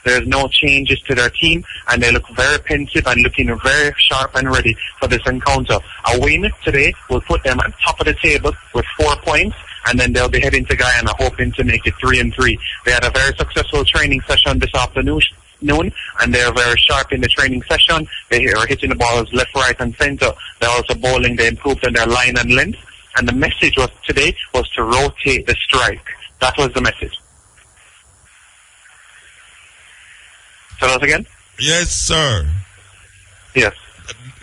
There's no changes to their team, and they look very pensive and looking very sharp and ready for this encounter. A win today will put them at top of the table with 4 points, and then they'll be heading to Guyana hoping to make it 3-3. They had a very successful training session this afternoon, and they're very sharp in the training session. They are hitting the balls left, right, and center. They're also bowling. They improved on their line and length. And the message today was to rotate the strike. That was the message. Say that again? Yes, sir. Yes.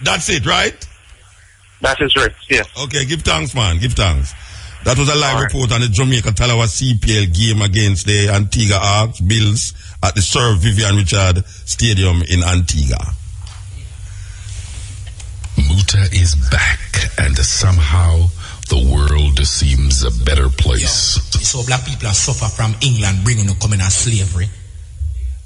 That's it, right? That is right, yes. Okay, give thanks, man. Give thanks. That was a live report on the Jamaica Talawa CPL game against the Antigua Hawks Bills at the Sir Vivian Richard Stadium in Antigua. Muta is back, and somehow the world seems a better place. So black people are suffer from England bringing them coming as slavery.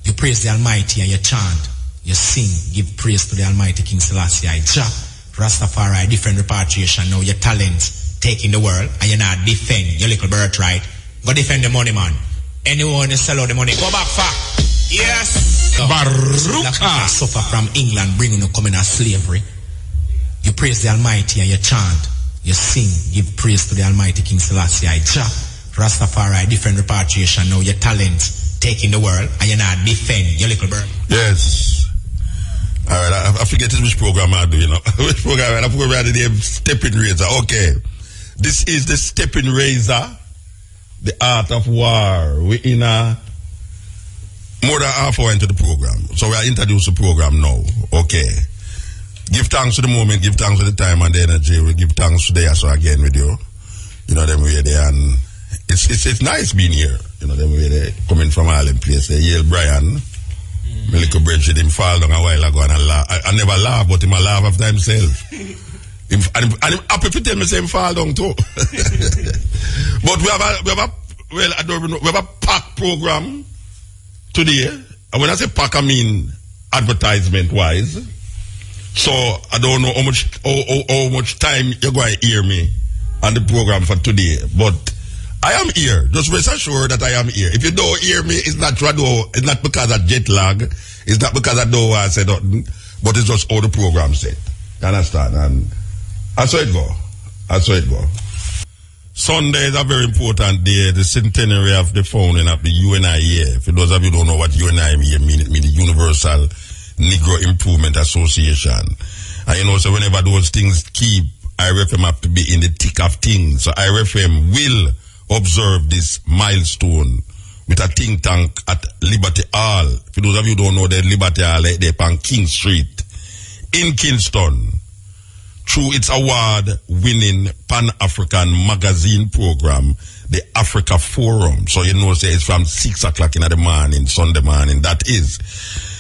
You praise the Almighty and you chant, you sing, give praise to the Almighty King Selassie. Rastafari, different repatriation. Now your talent taking the world, and you're not defend your little birthright. Go defend the money, man. Anyone who sell out the money, go back far. Yes. Baruka. Suffer from England bringing them coming as slavery. You praise the Almighty and you chant, you sing, give praise to the Almighty King Selassie. Rastafari, different repatriation. Now your talent taking the world, and you're not defend your little bird. Yes. All right, I forget which program I do, you know. Which program? I forgot the name Stepping Razor. Okay. This is the Stepping Razor, the art of war. We're in more than half hour into the program. So we are introducing the program now. Okay. Give thanks to the moment, give thanks to the time and the energy. We give thanks today also again with you. You know, them way there, and it's nice being here. You know, them way there, coming from all them places. Yale Brian, my little Bridget, him fall down a while ago and I never laugh, but him a laugh after himself. And I'm happy to tell me him fall down too. But we have a packed program today. And when I say pack, I mean advertisement wise. So I don't know how much time you're going to hear me on the program for today. But I am here. Just rest assured that I am here. If you don't hear me, it's not because of jet lag. It's not because I don't want to say nothing. But it's just how the program set. You understand? And that's how it go. That's how it go. Sunday is a very important day. The centenary of the founding of the UNIA. For those of you who don't know what UNIA means, it means the Universal Negro Improvement Association. And you know, so whenever those things keep, IRFM have to be in the thick of things. So IRFM will observe this milestone with a think tank at Liberty Hall. For those of you who don't know, the Liberty Hall, they're on King Street in Kingston. Through its award-winning Pan-African magazine program, the Africa Forum. So you know, say it's from 6 o'clock in the morning, Sunday morning. That is.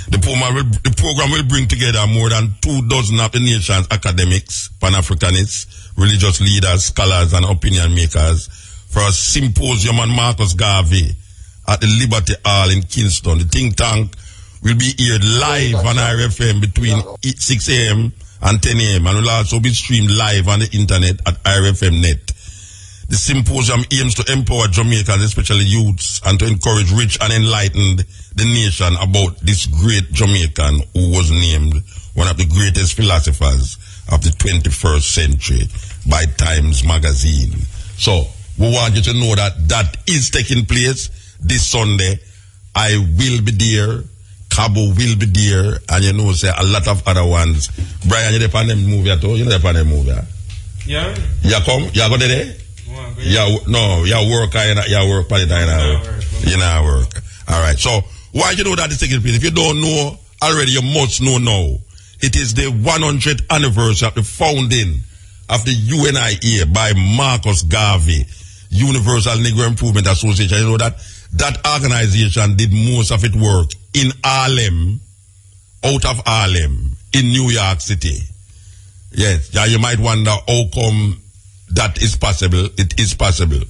The program will bring together more than 24 of the nation's academics, Pan-Africanists, religious leaders, scholars, and opinion makers for a symposium on Marcus Garvey at the Liberty Hall in Kingston. The think tank will be aired live on IRFM between 6 a.m. and 10 a.m. and will also be streamed live on the internet at IRFM Net. The symposium aims to empower Jamaicans, especially youths, and to encourage rich and enlightened the nation about this great Jamaican who was named one of the greatest philosophers of the 21st century by Times Magazine. So, we want you to know that is taking place this Sunday. I will be there. Cabo will be there. And you know, say a lot of other ones. Brian, you're on the movie at all? You're not on the movie? Yeah. You come? You go there? No, you work by the time. You not work. All right. So, why you know that is taking place? If you don't know already, you must know now. It is the 100th anniversary of the founding of the UNIA by Marcus Garvey, Universal Negro Improvement Association. You know that organization did most of its work in Harlem, out of Harlem, in New York City. Yes, yeah, you might wonder how come that is possible. It is possible.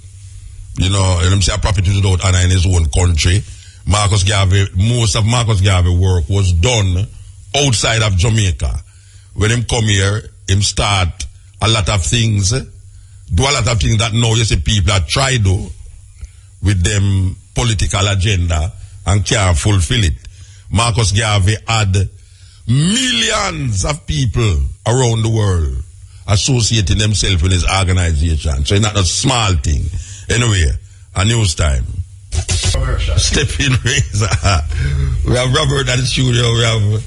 You know, let me say a prophet without honor in his own country. Most of Marcus Garvey work was done outside of Jamaica. When him come here, him start a lot of things, do a lot of things that now you see people that try to with them political agenda and can't fulfill it. Marcus Garvey had millions of people around the world associating themselves with his organization. So it's not a small thing. Anyway, a news time. Stepping Razor. We have Robert at the studio. We have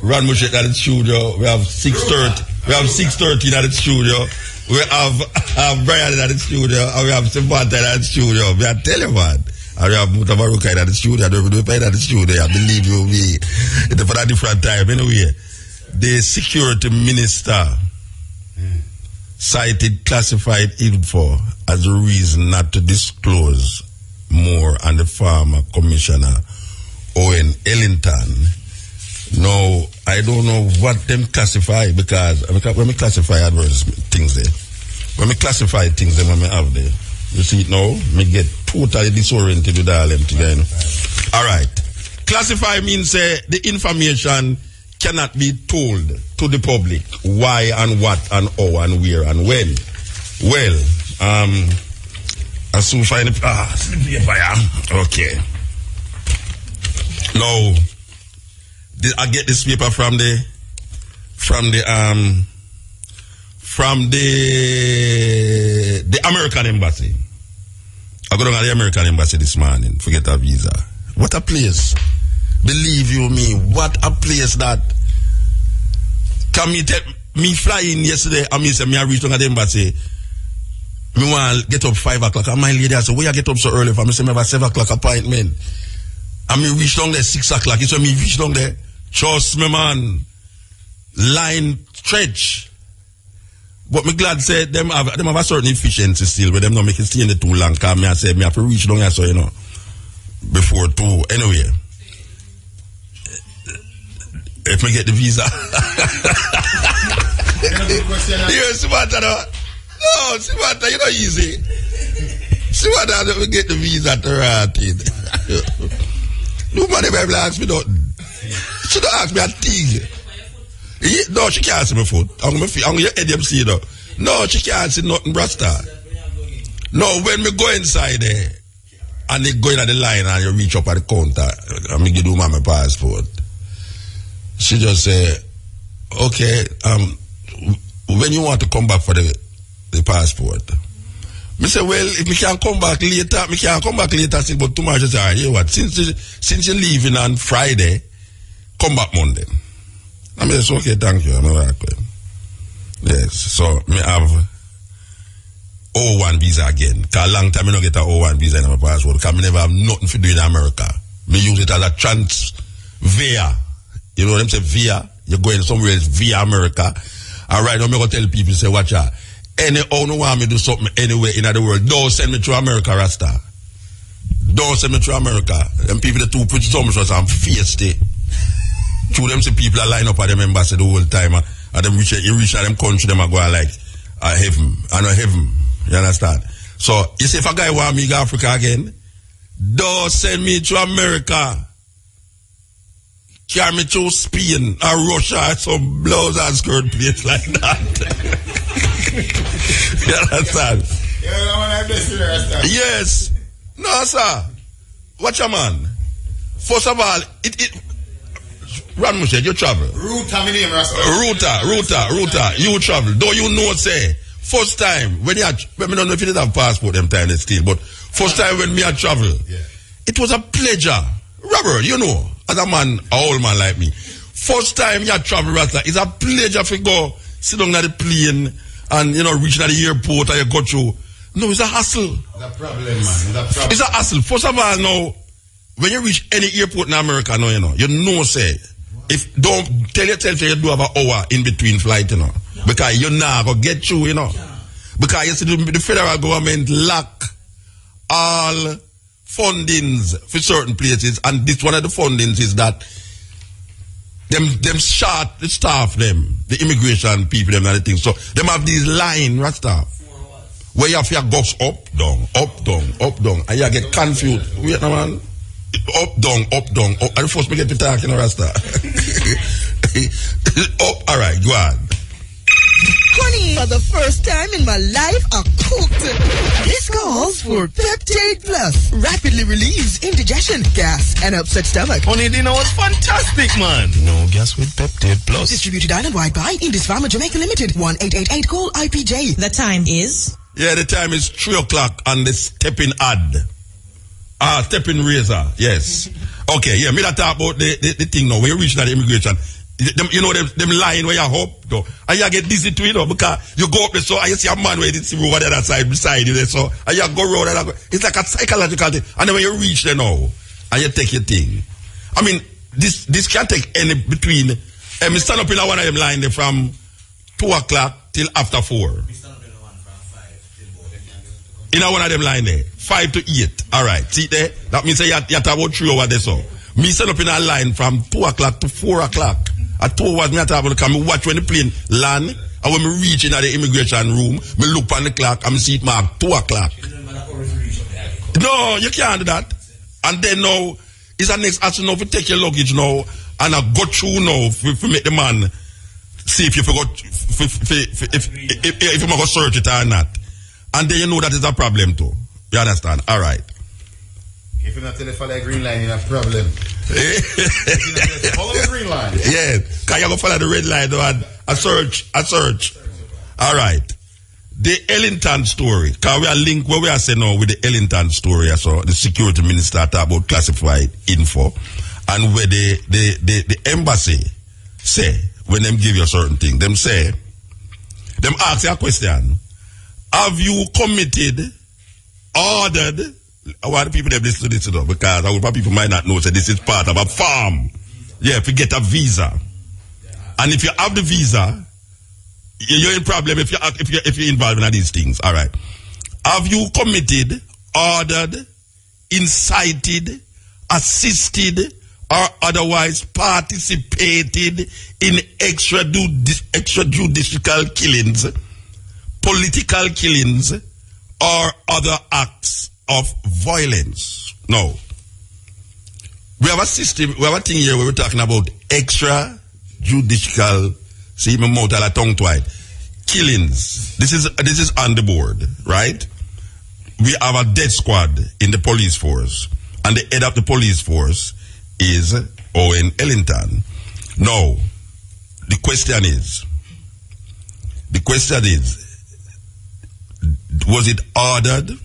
Ron Mushet at the studio. We have 6:30. We have 6:13 at the studio. We have Brian at the studio. And we have Savanta at the studio. We are telling you what. And we have Mutabaruka at the studio. I don't know at the studio. I believe you me. It's for a different time. Anyway, the security minister cited classified info as a reason not to disclose more on the former commissioner Owen Ellington. Now, I don't know what them classify, because when we classify advertisement things there, when we classify things then when we have there, you see it now, me get totally disoriented with all them together. Alright. Classify means the information cannot be told to the public why and what and how and where and when. Well, I soon find it. Okay. Now, I get this paper from the American embassy. I go down to the American embassy this morning. Forget a visa. What a place! Believe you me, what a place that. Can me fly in yesterday and me say me I reach down at the embassy. Me want to get up 5 o'clock. And my lady I said, why you get up so early for me? Say me have a 7 o'clock appointment. And me reach down there 6 o'clock. It's when me reach down there. Trust me, man. Line stretch. But me glad say them have a certain efficiency still, but them not make it stay in the too long. Cause me I say me have to reach down here, so you know, before 2. Anyway, if me get the visa. Yes, Samantha. No, Samantha, you know easy. Samantha, let me get the visa to Ratin. Nobody ever ask me nothing. She don't ask me a thing. No, she can't see my foot. I'm going to your head, see though. No, she can't see nothing, Rasta. No, when me go inside there, and they go in at the line and you reach up at the counter, and me give you my passport. She just say, okay, when you want to come back for the passport? Me say, well, if me can come back later, but tomorrow she say, all right, you know what, since you're leaving on Friday, come back Monday. I mean, it's okay, thank you. I'm all right. Yes, so me have O1 visa again. Because a long time I don't get an O1 visa in my passport. Because I never have nothing to do in America. Me use it as a via. You know what I'm saying? Via. You're going somewhere else via America. And right now I'm going to tell people, say, watch out. No want me to do something anywhere in the world. Don't send me to America, Rasta. Don't send me to America. Them people that too put so much on some feisty. Through them, see people are line up at them embassy the whole time, and them reach them country, them are going like heaven, and heaven. You understand? So you say if a guy want me to Africa again, don't send me to America. Carry me to Spain or Russia or some blouse and skirt place like that. You understand? Yes. No, sir. Watch a man. First of all, Ron Mushed, you travel. Ruta, my name, Rasta. Ruta. You travel. Though you know, say, first time, when I don't know if you didn't have passport them time still, but first time when me I travel, it was a pleasure. Robert, you know, as a man, an old man like me, first time you travel, Rasta, it's a pleasure to go, sit down at the plane, and, you know, reach at the airport and you go through. No, it's a hassle. The problem, man. It's a hassle. First of all, now, when you reach any airport in America, now, you know, say, if don't tell yourself you do have an hour in between flight, you know, because you're not going to get through, you know, because you see the federal government lack all fundings for certain places, and this one of the fundings is that them short the staff, them the immigration people, them and the things. So them have these line staff where you have your go up down, and you get confused. Wait, no, man. Up, down. And first me get to talk, you know, Rasta. Up, all right, go on. Honey, for the first time in my life, a hooked. This calls for Peptade Plus. Rapidly relieves indigestion, gas, and upset stomach. Honey dinner was fantastic, man. No gas with Peptade Plus. Distributed island-wide by Indus Pharma Jamaica Limited. 1888 call IPJ. The time is? Yeah, the time is 3 o'clock on the stepping ad. Stepping razor, yes. Okay, yeah, me that talk about the thing now. When you reach that immigration, you know them line where you hope though, and you get dizzy to it though, because you go up there so and you see a man where it's over the other side beside you there, so and you go round and it's like a psychological thing. And then when you reach there now and you take your thing, I mean this can take any between. Me stand up in one of them line there from 2 o'clock till after 4. Me stand up in one from 5 till about. In one of them line there, 5 to 8. All right, see there. That means you have about 3 hours there so. Me stand up in a line from 2 o'clock to 4 o'clock. At 2 hours, me at about to come watch when the plane land, and when me reach in the immigration room, me look on the clock and me see it mark 2 o'clock. No, you can't do that. And then now, it's the next action now to take your luggage now, and I go through now to make the man see if you forgot, if you go search it or not. And then you know that is a problem too. You understand? All right. If you not tell the follow the green line, you have a problem. Follow the green line. Yeah, can you go follow the red line and a search. All right. The Ellington story. Can we link where we are saying now with the Ellington story? So the security minister talk about classified info, and where the embassy say when them give you a certain thing, them say, them ask you a question. Have you committed, ordered? I want people to listen to this though, because I hope people might not know that this is part of a farm. Yeah, if you get a visa, and if you have the visa, you're in problem if you're involved in these things. All right. Have you committed, ordered, incited, assisted, or otherwise participated in extrajudicial killings, political killings, or other acts of violence? No. We have a system, we have a thing here where we're talking about extrajudicial, see my mouth a tongue tied, killings. This is on the board, right? We have a death squad in the police force, and the head of the police force is Owen Ellington. Now, the question is, was it ordered?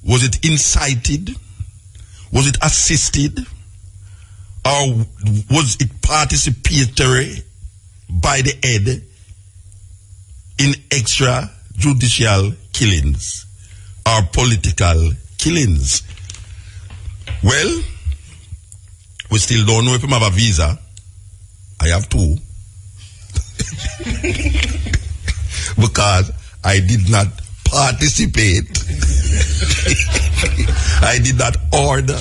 Was it incited? Was it assisted? Or was it participatory by the head in extrajudicial killings or political killings? Well, we still don't know if I have a visa. I have 2. Because I did not participate. I did not order.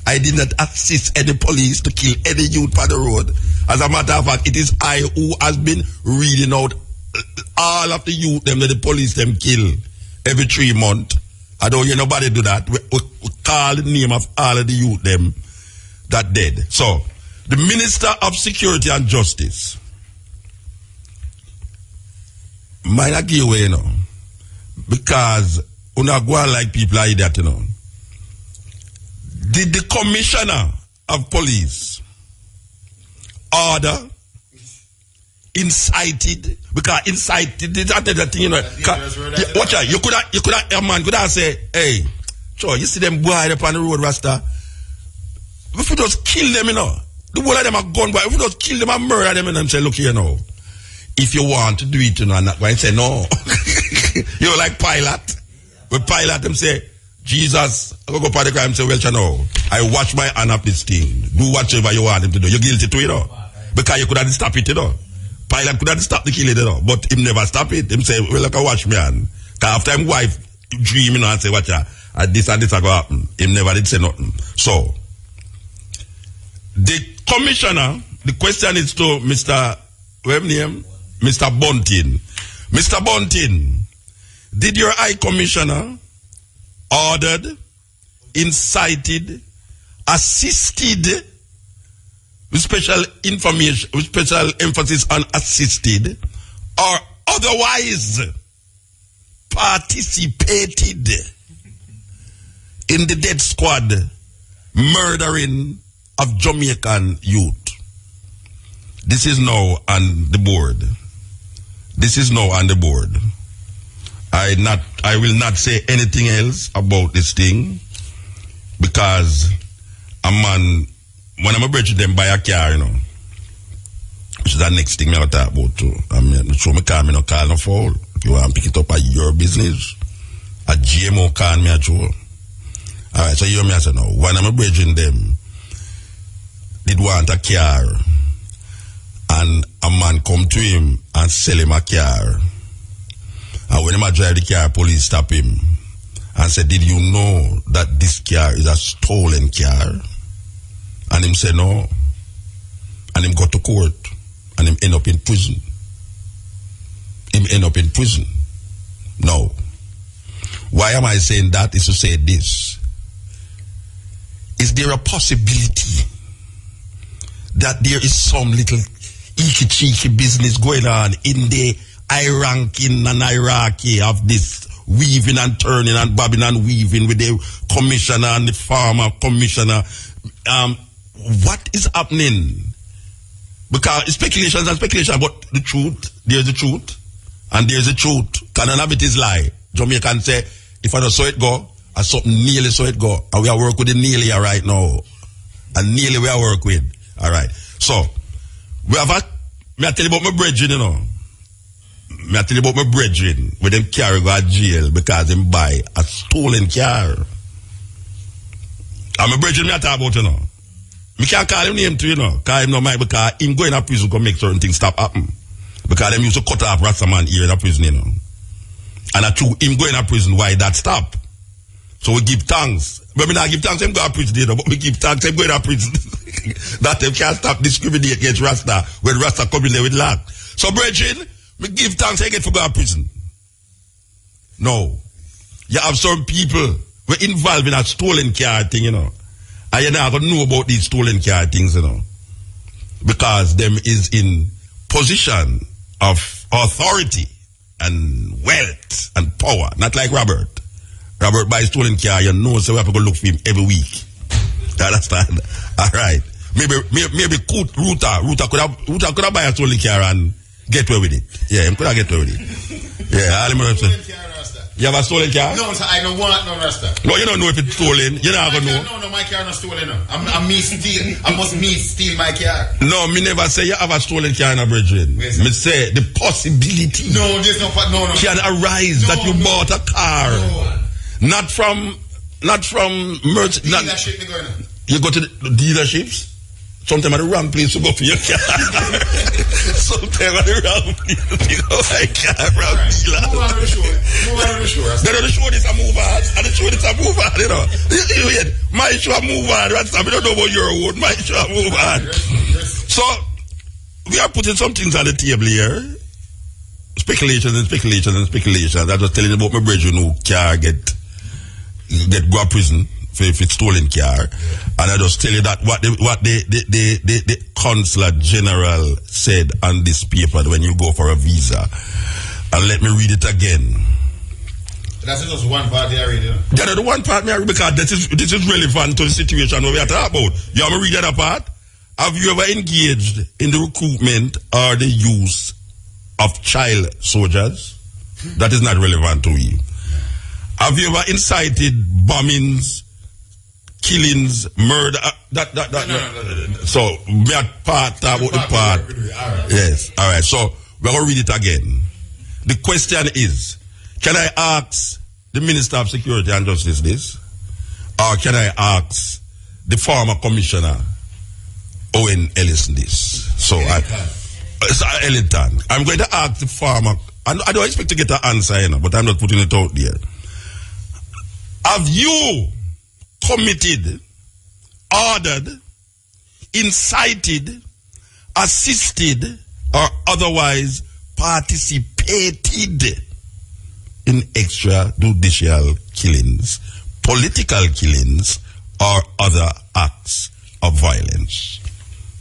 I did not assist any police to kill any youth on the road. As a matter of fact, it is I who has been reading out all of the youth them that the police them kill every 3 months. I don't hear nobody do that. We call the name of all of the youth them that dead. So, the Minister of Security and Justice, might not give away, you know, because we not go on like people like that, you know. Did the Commissioner of Police order, incited, because incited is that the thing, you know. Watch out, you could have, a man could have say, hey, sure, you see them boy up on the road, Rasta. If we just kill them, you know, the whole of them are gone, but if we just kill them and murder them, and say, look here now, if you want to do it, you know, I'm not going to say no. You're like Pilate. With Pilate, them say, Jesus, I go for the crime and say, well, you know, I wash my hand up this thing. Do whatever you want him to do. You're guilty to it, you know. Because you could have stopped it, you know. Pilate could have stopped the killing, you know. But him never stop it. Him say, well, like I wash my hand. Because after him wife dream, you know, and say, watch ya, this and this are going to happen. Him never did say nothing. So, the commissioner, the question is to Mr. What's his name? Mr. Bunting. Mr. Bunting, did your High Commissioner ordered, incited, assisted, with special information, with special emphasis on assisted, or otherwise participated in the death squad murdering of Jamaican youth. This is now on the board. I will not say anything else about this thing because a man, when I'm about to them buy a car, you know, which is the next thing I'll talk about too. I'm sure my car, me no call no foul. If you want to pick it up at your business, a GMO car me a show. Alright, so you hear me I say no. When I'm bridging them, did want a car, and a man come to him and sell him a car. And when him drive the car, police stop him and said, did you know that this car is a stolen car? And him said no. And him go to court and him end up in prison. No. Why am I saying that? Is to say this. Is there a possibility that there is some little icky-cheeky business going on in the hierarchy and hierarchy of this weaving and turning and bobbing and weaving with the commissioner and the farmer commissioner? What is happening? Because it's speculation, but the truth, there's the truth, and there's the truth. Can none of it is lie. Jamaican say, if I don't saw it go, I something nearly saw it go. And we are working with the nearly here right now. And nearly we are working with. Alright. So, we have a, me I tell you about my brethren, you know. Me I tell you about my brethren, with them carry go to jail because them buy a stolen car. And my brethren me I talk about, you know. Me can't call him name too, you know. Call him no mind because him going to prison to make certain things stop happen. Because them used to cut off Rastaman here in a prison, you know. And I true him going to prison, why that stop? So we give thanks. But we not give thanks, him go to prison, you know, but we give thanks, him going to prison. That them can't stop discriminating against Rasta when Rasta come in there with lack. So, brethren, we give thanks, I get to go to prison. No. You have some people who are involved in a stolen car thing, you know. And you're not going to know about these stolen car things, you know. Because them is in position of authority and wealth and power. Not like Robert. Robert buys stolen car, you know, so we have to go look for him every week. You understand? Alright. Maybe Ruta could have buy a stolen car and get away with it. Yeah, him could have get away with it. Yeah, all him say. You have a stolen car? No, sir, I don't want no Rasta. No, you don't know if it's stolen. You're not going to know. No, my car not stolen. No. I must steal my car. No, me never say you have a stolen car in a brethren. Me say the possibility. No, there's no. Can arise that you bought a car. No. Not from merchant. Dealership going on. You go to the dealerships? Sometimes at the wrong place to go for your car. Sometimes at the wrong place to go for your car. Wrong dealer. Move on to the show. Then the show is a move on. And the show is a move on, you know. My show a move on. I don't know about your own. My show a move on. So, we are putting some things on the table here. Speculations. I was telling you about my brethren who car get go to prison if it's stolen car, and I just tell you that what the consular general said on this paper when you go for a visa, and let me read it again. That's just one part I read, you know? That is the one part I read because this is relevant to the situation we are talking about. You want me to read that part? Have you ever engaged in the recruitment or the use of child soldiers? That is not relevant to you. Have you ever incited bombings, killings, murder? No. So, we are part about the part. Right. Yes. All right. So, we're going to read it again. The question is, can I ask the Minister of Security and Justice this? Or can I ask the former Commissioner, Owen Ellison, this? So, Ellington. I'm going to ask the former, I don't expect to get an answer, you know, but I'm not putting it out there. Have you committed, ordered, incited, assisted, or otherwise participated in extrajudicial killings, political killings, or other acts of violence?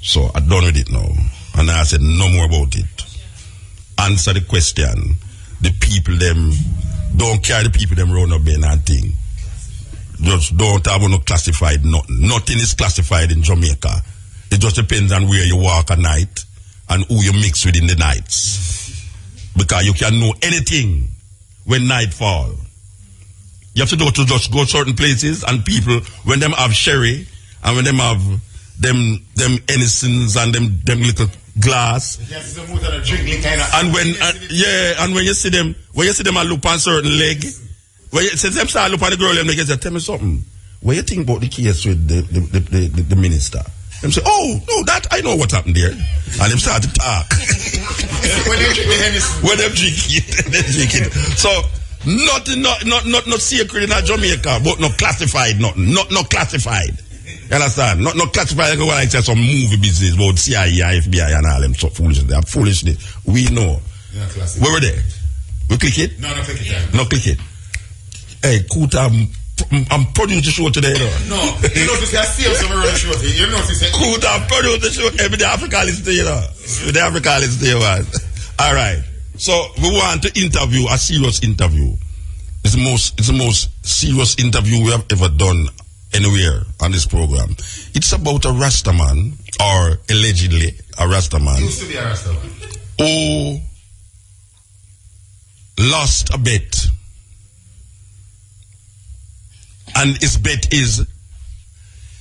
So I done with it now. And I said no more about it. Answer the question. The people them don't carry the people them round up there and thing. Just don't have no classified nothing. Nothing is classified in Jamaica. It just depends on where you walk at night and who you mix with in the nights. Because you can know anything when night fall. You have to just go certain places and people, when them have sherry and when them have them Ennisons and them little glass. And when you see them and look on certain leg, when you see them start look on the girl, they say, tell me something. What you think about the case with the minister? Them say, oh, no, that, I know what happened there. And them start to talk. When they drink it. So, nothing, not secret in Jamaica, but not classified, nothing. Not classified. You understand? Not classified like when I say some movie business about CIA, FBI, and all them so foolishness. They are foolishness. We know. Where were they? We click it? No, click it. No, click it. Hey, Kuta, I'm producing the show today, though. No, you notice I see some around the show today. You notice it. Kuta, I'm producing the show. Every day Africa is there, you know. Every day Africa is there, man. All right. So we want to interview a serious interview. It's the most serious interview we have ever done anywhere on this program. It's about a Rastaman, or allegedly a Rastaman. Used to be a Rastaman. Who lost a bet. And his bet is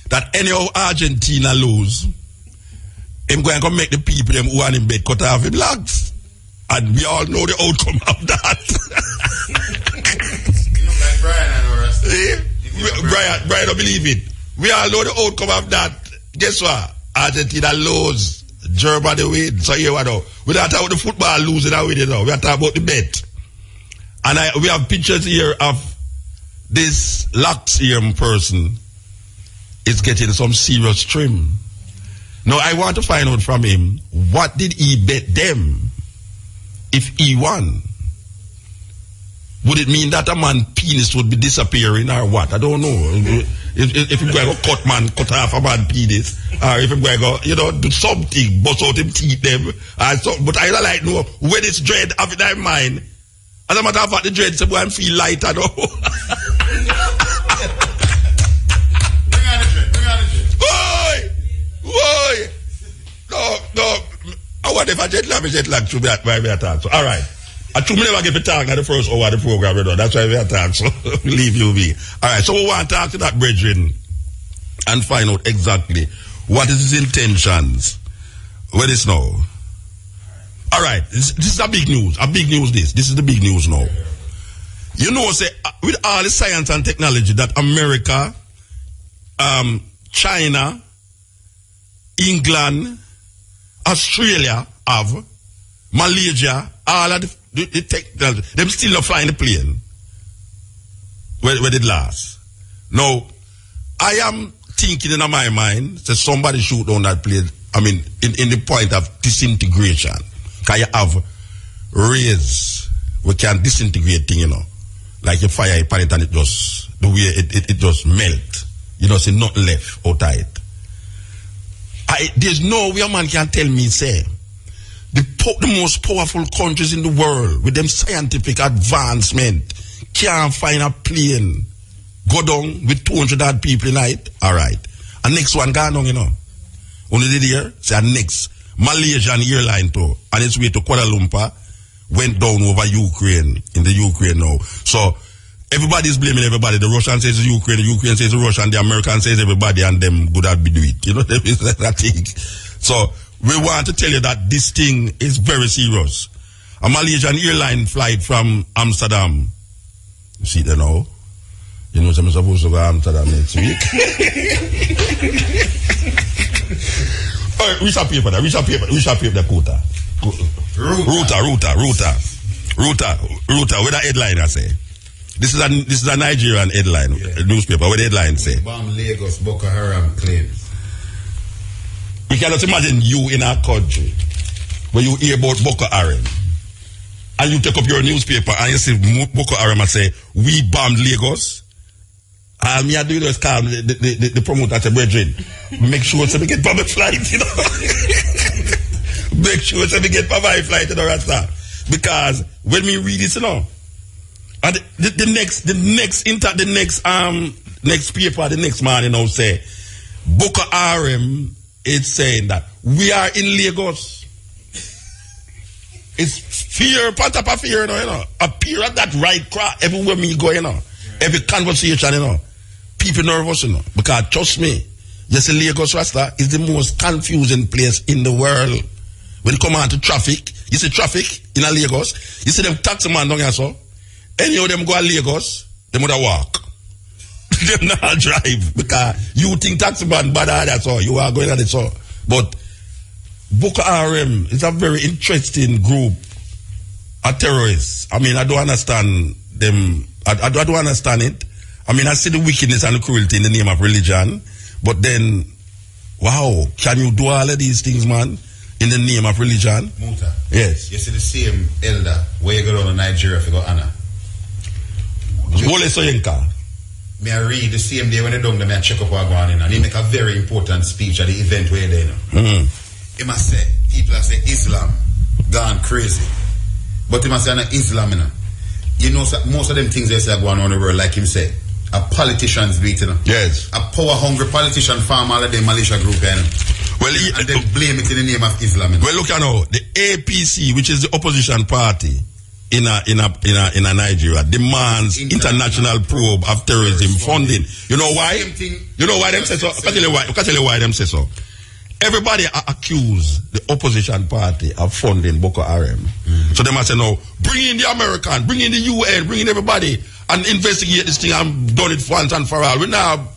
that any of Argentina lose, him going to make the people them who want him bet cut off him legs. And we all know the outcome of that. You know, like Brian and all rest. Brian don't believe it. We all know the outcome of that. Guess what? Argentina lose. Germany win. So here we know. We don't talk about the football losing and winning now. We are talking about the bet. And we have pictures here of this Laxium person is getting some serious trim. Now I want to find out from him, what did he bet them if he won? Would it mean that a man's penis would be disappearing or what? I don't know. If you're going to cut off a man's penis, or if you're going to go, do something, bust out him teeth them, but I don't like know when it's dread have in their mind. As a matter of fact, the dread say, boy, I feel lighter now. Bring on the dread. Boy! No. I wonder if I jet lag to that why we are talking. So, all right. I truly never get to talk at the first hour of the program, that's why we are talking. So, leave you be. All right, so we want to talk to that brethren and find out exactly what is his intentions. Where is now? All right, this is a big news. This is the big news now. You know, say, with all the science and technology that America, China, England, Australia have, Malaysia, all of the technology, them still not flying the plane. Where did last? Now, I am thinking in my mind that somebody shoot down that plane, in the point of disintegration. Because you have rays we can disintegrate thing, like a fire upon it and it just, the way it just melt. You don't see nothing left out of it. There's no way a man can tell me, say, the most powerful countries in the world with them scientific advancement can't find a plane go down with 200 odd people in it. All right. And next one gone down, Only did here, say next Malaysian airline too, and its way to Kuala Lumpur went down over Ukraine, in the Ukraine now. So everybody's blaming everybody. The Russian says it's Ukraine, the Ukraine says it's Russia, and the American says everybody, and them good at be do it. That thing. So we want to tell you that this thing is very serious. A Malaysian airline flight from Amsterdam. You see that now? I'm supposed to go to Amsterdam next week. All right, we shall pay for that. We shall pay the quota. Router. Where the headline I say? This is a Nigerian headline, newspaper. Where the headline say? Bomb Lagos Boko Haram claims. We cannot imagine you in our country where you hear about Boko Haram and you take up your newspaper and you see Boko Haram and say, we bombed Lagos. And me I do is call the promoter to brethren. Make sure so we get public flight, Make sure so we get public flight, Rasta. Because when we read this, and And the next paper, the next man, say, Boko Haram is saying that we are in Lagos. It's fear, part of a fear, appear at that right crowd everywhere me go, every conversation, people nervous, because trust me, yes, Lagos Rasta is the most confusing place in the world. When you come on to traffic, you see traffic in a Lagos, you see them taxi man down here, so any of them go to Lagos, they would walk. They not drive because you think taxi man bad, that's all. You are going at it, so. But Boko Haram is a very interesting group of terrorists. I mean, I don't understand them. I don't understand it. I mean, I see the wickedness and the cruelty in the name of religion. But then, wow, can you do all of these things, man, in the name of religion? Muta. Yes. You see the same elder where you go down to Nigeria if you go Anna. Wole Soyinka. May I read the same day when they done, may I check up what going on, and he make a very important speech at the event where they He must say, people say Islam gone crazy. But he must say, Islam, you know, most of them things they say are going on in the world, like him say, a politician's beat, Yes. A power-hungry politician farm all of them militia group, Well, and then blame it in the name of Islam. Well, look at now, the APC, which is the opposition party in Nigeria, demands international probe of terrorism funding. You know why? You know why them say so? I can tell you why them say so. Everybody accuse the opposition party of funding Boko Haram. So they must say, no, bring in the American, bring in the UN, bring in everybody and investigate this thing and done it once and for all. We now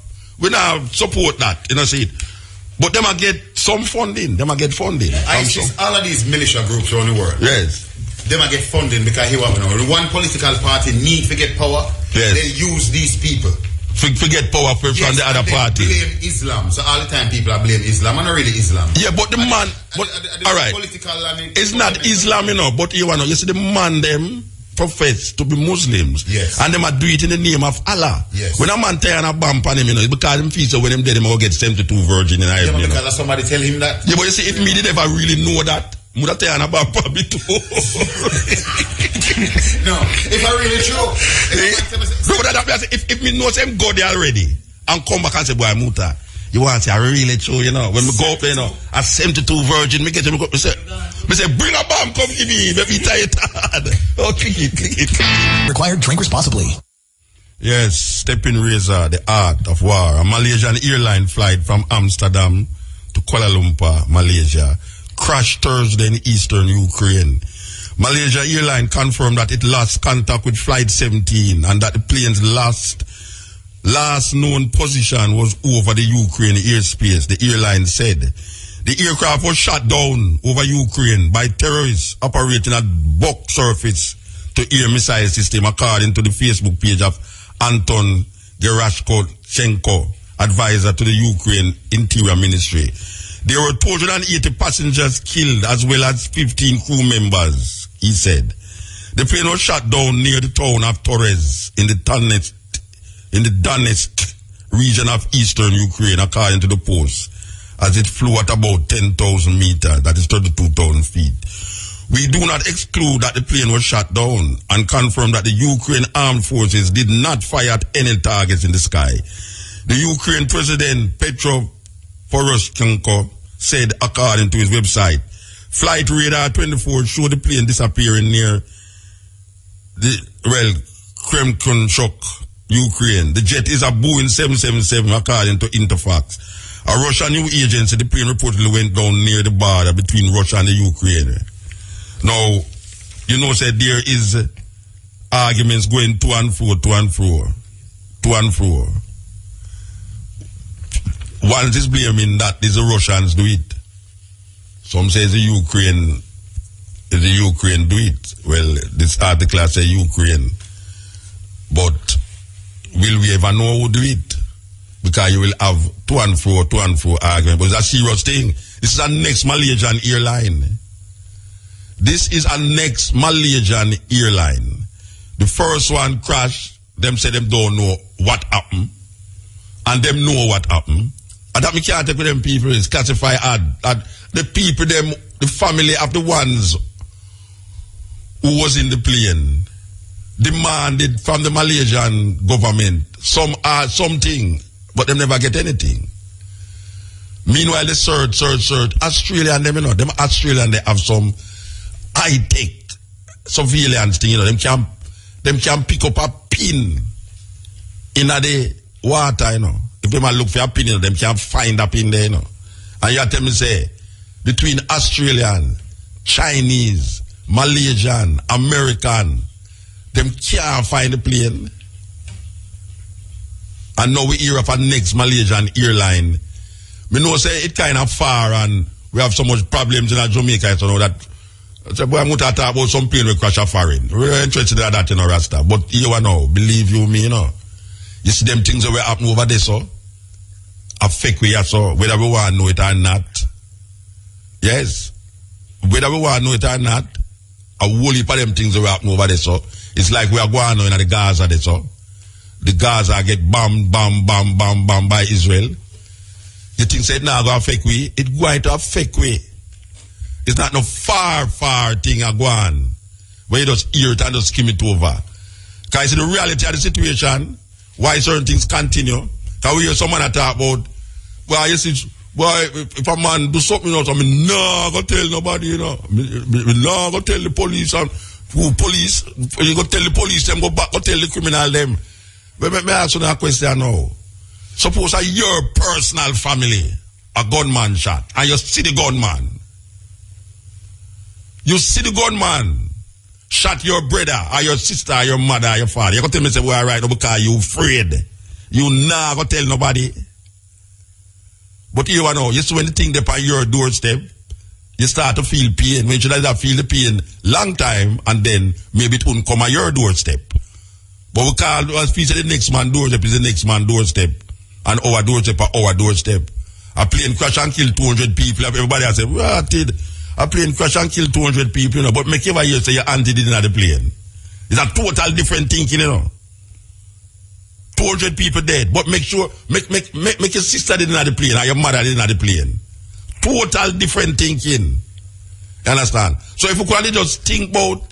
support that, see it. But them get some funding. Them get funding. All of these militia groups around the world. Yes. Them get funding because here what we know. One political party need to get power. Yes. They use these people. Forget power from the other party. Blame Islam. So all the time people are blame Islam. And not really Islam. Yeah, but the man. All right. It's not Islam, but you see the man them profess to be Muslims. Yes. And them do it in the name of Allah. Yes. When a man tear a bump on him, it's because them feel so when them dead, them all get 72 virgin in heaven. Yeah, because somebody tell him that. Yeah, but you see, if me did ever really know that, would I tear a bump on me too? No, if I really true. If me know them go there already and come back and say, boy, Muta, you want to say, I really true, when we go up there, I 72 virgin, me get to me say, bring a bomb, come give me, let me tie it hard. Oh, click it. Required drink responsibly. Yes, Stepping Razor, the art of war. A Malaysian airline flight from Amsterdam to Kuala Lumpur, Malaysia, crashed Thursday in eastern Ukraine. Malaysia Airline confirmed that it lost contact with Flight 17 and that the plane's last known position was over the Ukraine airspace, the airline said. The aircraft was shot down over Ukraine by terrorists operating at Buk surface to air missile system, according to the Facebook page of Anton Gerashkovchenko, advisor to the Ukraine Interior Ministry. There were 280 passengers killed as well as 15 crew members, he said. The plane was shot down near the town of Torres in the Donetsk region of eastern Ukraine, according to the Post, as it flew at about 10,000 meters, that is 32,000 feet. We do not exclude that the plane was shot down and confirm that the Ukraine armed forces did not fire at any targets in the sky. The Ukraine President Petro Poroshenko said, according to his website, Flight Radar 24 showed the plane disappearing near Kremkonchuk, Ukraine. The jet is a Boeing 777, according to Interfax. A Russian news agency, the plane reportedly went down near the border between Russia and the Ukraine. Now, said there is arguments going to and fro. One is blaming that the Russians do it. Some say the Ukraine do it. Well, this article says Ukraine. But will we ever know who do it? Because you will have to and fro argument. But it's a serious thing. This is a next Malaysian airline. This is a next Malaysian airline. The first one crashed. Them say them don't know what happened. And them know what happened. And that we can't take with them people is classify the people, the family of the ones who was in the plane. demanded from the Malaysian government something, but they never get anything. Meanwhile, they search. Australia and them, you know, them Australian, they have some high-tech surveillance thing, you know, them can pick up a pin in the water, you know. If they look for a pin, you know, them can find a pin there, you know. And you tell me, say, between Australian, Chinese, Malaysian, American, them can't find the plane. And now we hear of a next Malaysian airline. We know, say, it kind of far and we have so much problems in Jamaica, so know that. So, boy, I'm going to talk about some plane will crash a foreign. We're interested in that, you know, Rasta. But you know, believe you me, you know. You see them things that were happening over there, so. A fake way, so. Whether we want to know it or not. Yes. Whether we want to know it or not. A whole heap of them things that were happening over there, so. It's like we are going on in the Gaza, there, so. The Gaza get bombed by Israel. You think say it now go a fake way? It going to a fake way. It's not no far thing a go on. Where you just hear it and just skim it over. Because the reality of the situation, why certain things continue. Because we hear someone that talk about, well, you see, well, if a man do something else, I mean, no, go tell nobody, you know. No, go tell the police and who police, you go tell the police, them go back, go tell the criminal them. But me ask you a question now. Suppose your personal family, a gunman shot, and you see the gunman. You see the gunman shot your brother, or your sister, or your mother, or your father. You can tell me, say, well, right, because you afraid. You not go tell nobody. But you know, you see when the thing up on your doorstep, you start to feel pain. When you should have feel the pain long time, and then maybe it won't come on your doorstep. But we call, as we say, the next man doorstep is the next man doorstep. And our doorstep are our doorstep. A plane crash and kill 200 people. Everybody has said, what did a plane crash and kill 200 people, you know, but make ever you say your auntie didn't have the plane. It's a total different thinking, you know. 200 people dead, but make sure, make your sister didn't have the plane or your mother didn't have the plane. Total different thinking. You understand? So if we can just think about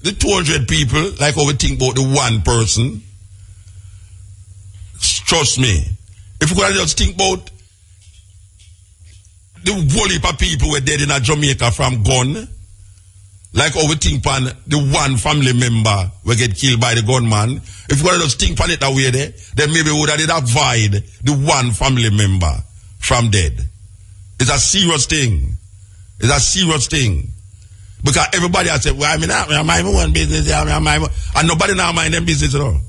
the 200 people, like how we think about the one person, trust me, if we can just think about the whole heap of people were dead in Jamaica from gun, like how we think on the one family member will get killed by the gunman, if we can just think on it that way there, then maybe we would have avoid the one family member from dead. It's a serious thing. It's a serious thing. Because everybody has said, well, I mean, I mind my own business, and nobody now mind them business at all.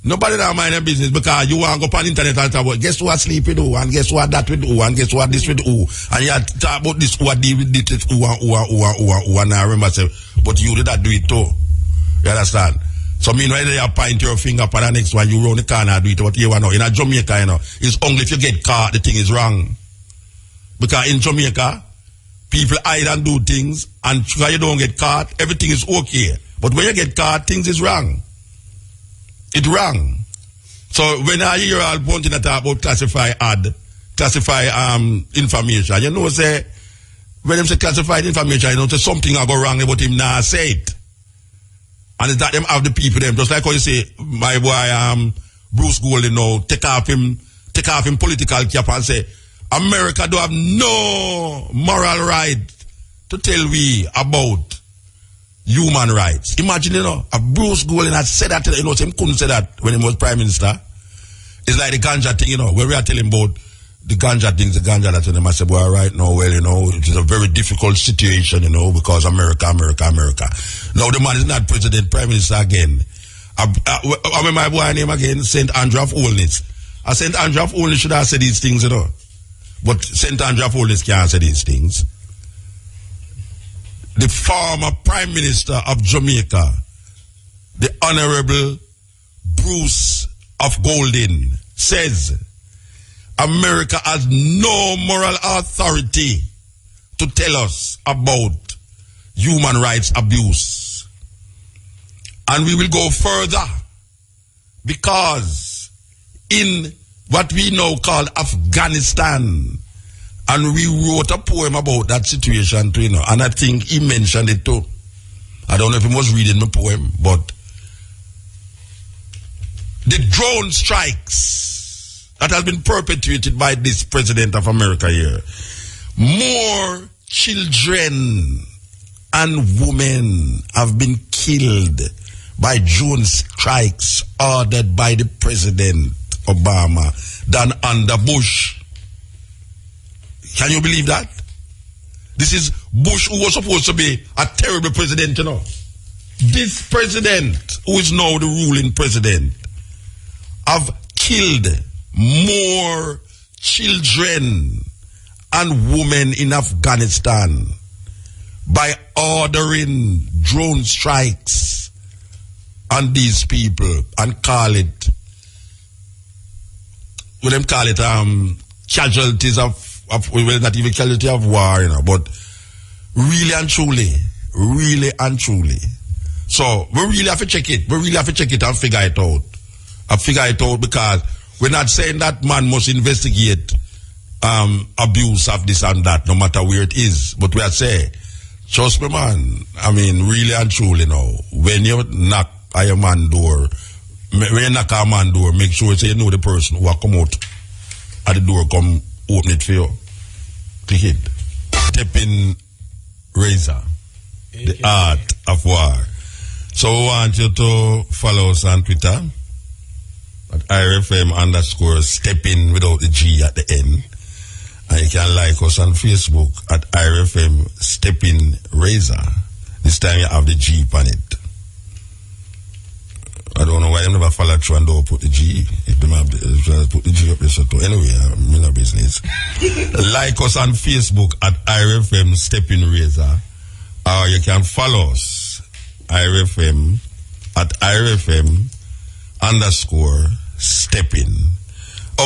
Nobody now mind their business because you want to go on the internet and talk about guess what sleep we do and guess what that we do and guess what this we do and you talk about this who deal with this who and I remember say, but you did that do it too. You understand? So meanwhile you point your finger for the next one, you round the corner and do it, but you know, in a Jamaica, you know, it's only if you get caught the thing is wrong. Because in Jamaica, people hide and do things and because you don't get caught, everything is okay. But when you get caught, things is wrong. It's wrong. So when I hear all pointing at about classify information, you know, say, when them say classified information, you know, say something will go wrong about him now say it. And it's that them have the people them, just like how you say, my boy, Bruce Golding now, take off him political cap and say, America do have no moral right to tell we about human rights. Imagine, you know, a Bruce Golding had said that, you know, him couldn't say that when he was Prime Minister. It's like the ganja thing, you know, where we are telling about the ganja things, the ganja that them I said, well, right now, well, you know, it is a very difficult situation, you know, because America. Now the man is not president, Prime Minister again. I remember my boy name again, St. Andrew of Holness. St. Andrew of Holness should have said these things, you know. But St. Andrew of Holness can't say these things. The former Prime Minister of Jamaica, the Honorable Bruce of Golding, says America has no moral authority to tell us about human rights abuse. And we will go further because in what we now call Afghanistan, and we wrote a poem about that situation too, you know, and I think he mentioned it too. I don't know if he was reading my poem, but the drone strikes that has been perpetuated by this president of America here, more children and women have been killed by drone strikes ordered by the President Obama than under Bush. Can you believe that? This is Bush, who was supposed to be a terrible president, you know. This president, who is now the ruling president, have killed more children and women in Afghanistan by ordering drone strikes on these people and call it, what them call it, casualties of well, not even casualty of war, you know, but really and truly. So we really have to check it. We really have to check it and figure it out. Because we're not saying that man must investigate abuse of this and that, no matter where it is. But we are saying, trust me, man. I mean, really and truly now, when you knock at a man's door, make sure you know the person who will come out at the door, come open it for you. Click it. Stepping razor. The art of war. So we want you to follow us on Twitter at IRFM_stepping without the G at the end. And you can like us on Facebook at IRFM Stepping Razor. This time you have the G on it. I don't know why I never follow through and don't put the G. If they put the G up there, so anyway, I'm in a business. Like us on Facebook at IRFM Stepping Razor. Or you can follow us, IRFM, at IRFM_stepping.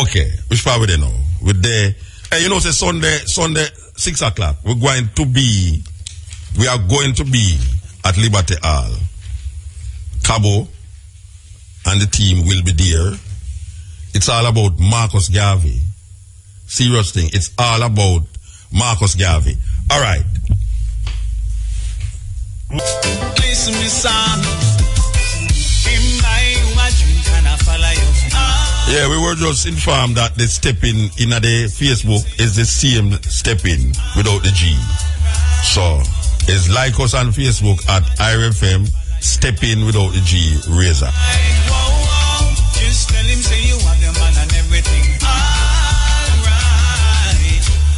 Okay, which part we there now? With the, hey, you know, say Sunday, 6 o'clock, we are going to be at Liberty Hall. Cabo and the team will be there. It's all about Marcus Garvey. Serious thing. It's all about Marcus Garvey. All right. Listen me son. Yeah, we were just informed that the stepping in the Facebook is the same stepping without the G. So it's like us on Facebook at IRFM Stepping without the G Razor. Just tell him say you want the man and everything. Alright.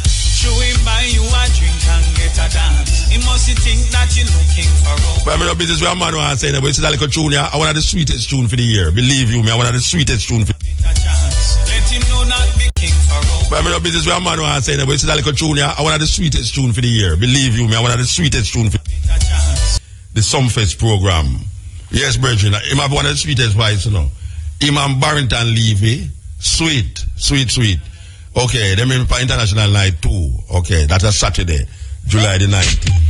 Show him buy you a drink and get a dance. He must think that you're looking for a well, I'm in a business where a man was saying, but it's a little tune here. I want the sweetest tune for the year. Believe you me, I want the sweetest tune for the year. Let him know not be king for a but I'm in a business where a man was saying, but it's a little tune here. I want the sweetest tune for the year. Believe you me, I want the sweetest tune for the Sumfest program. Yes, brethren, him have one of the sweetest voice, you know. Him and Barrington Levy, sweet. Okay, them in International Night 2. Okay, that's a Saturday, July the 19th.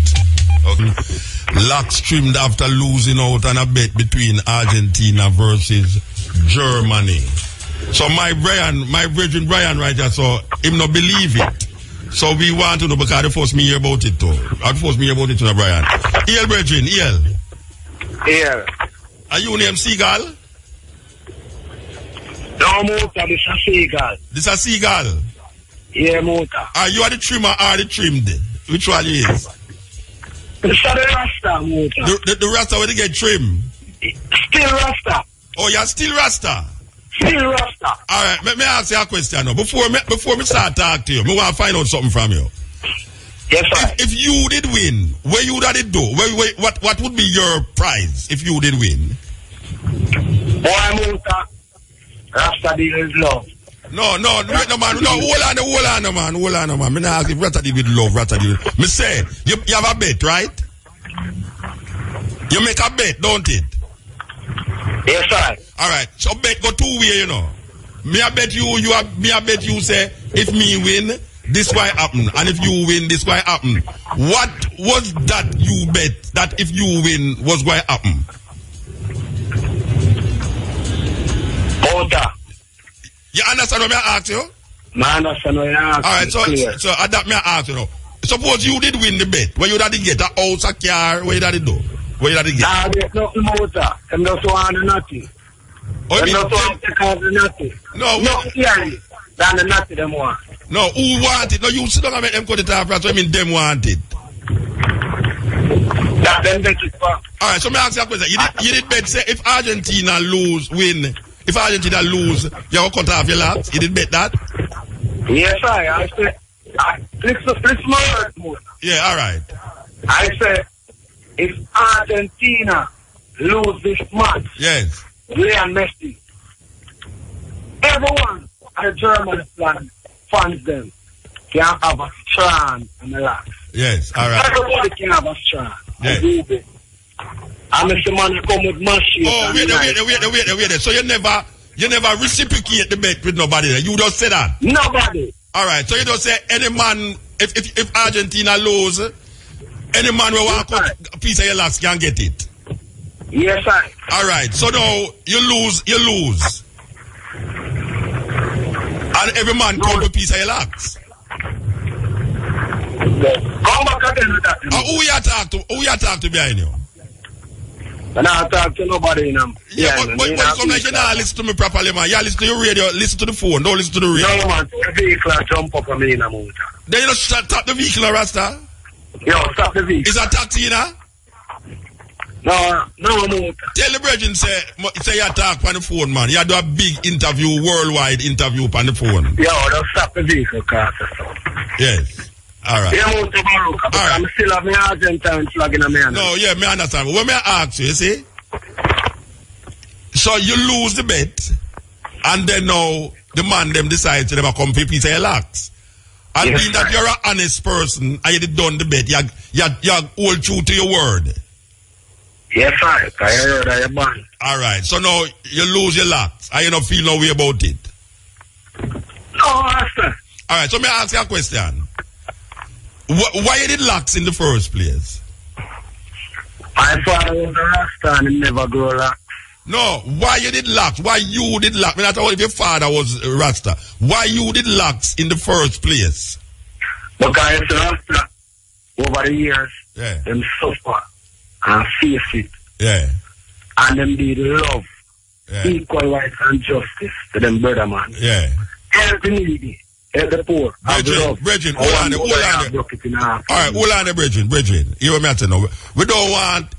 Okay. Locks trimmed after losing out on a bet between Argentina versus Germany. So my brethren Brian right here, so him not believe it. So we want to know because they force me hear about it too. Brian. EL brethren, EL. Yeah. Are you named Seagull? No, Mota, this a Seagull. This a Seagull? Yeah, Mota. Are you the trimmer or the trimmed? Which one is? This is the Rasta, Mota. The Rasta where they get trim? Still Rasta. Oh, you're still Rasta? Still Rasta. Alright, let me ask you a question now. Before me start talking to you, I want to find out something from you. Yes, sir. If you did win, where you would do? What would be your prize if you did win? Boy, Mota. Rasta deal is love. No, man. Hold on, man. Me not ask if Rasta deal with love, Rasta deal. Me say, you have a bet, right? You make a bet, don't it? Yes, sir. Alright, so bet go two way, you know. Me I bet you say, if me win, this why happen. And if you win, this why happen. What was that you bet that if you win was why happen? Order. You understand what I ask you? I understand what you ask. Alright, so that me ask you know. Suppose you did win the bet. Where you did get a house, a car, where you did do? Where you did get? Nah, there's nothing motor. I'm just want nothing. Oh, you not want to take off the natty. No, clearly than the natty them want. No, who want it? No, you sit down and make them cut it off. That's what I mean, them want it. That them take it back. Alright, so me ask you a question. You did bet say if Argentina win, if Argentina lose, you will cut off your locks? You did bet that? Yes, I said, listen my word. Yeah, alright. I said, if Argentina lose this match, yes, Lionel Messi, everyone at the German fans them can have a strand and a lax. Yes, alright. Everybody can have a strand. Yes. And Mr. Man come with machine. Oh, wait. So you never reciprocate the bet with nobody there. You just say that? Nobody. Alright, so you don't say any man, if Argentina lose, any man will want a piece of your locks can get it. Yes, sir. Alright, so now you lose. And every man come with a piece of your locks. Come back again with that. Who you talk to behind you? And I talk to nobody in them. Yeah, but you come like you not listen to me properly, man. You listen to your radio, listen to the phone, don't listen to the radio. No, man, the vehicle jump up on me in a motor. Then you just stop the vehicle, Rasta? Yo, stop the vehicle. Is that taxi, you know? No, motor. Tell the brethren, say you talk on the phone, man. You do a big interview, worldwide interview on the phone. Yo, don't stop the vehicle, cause yes. Alright. Yeah, Mutabaruka, but I'm still have my Argentine flag in a man. No, yeah, me understand. But when me ask you see? So you lose the bet, and then now the man them decides to never come for a piece of your locks. And yes, being that you're an honest person and you did done the bet, you hold true to your word. Yes, sir. I heard that you're banned. Alright, so now you lose your locks and you don't feel no way about it. No, master. Alright, so me ask you a question. Why you did locks in the first place? My father was a Rasta and he never grew locks. No, why you did locks? Why you did locks? I mean, I thought if your father was a Rasta. Why you did locks in the first place? Because it's a Rasta over the years. Yeah. Them suffer and face it. Yeah. And them did love. Yeah. Equal rights and justice to them brother man. Yeah. Help the needy. Help the poor. Brethren, hold on there. Alright, hold on there, brethren. You know what I'm saying now? We don't want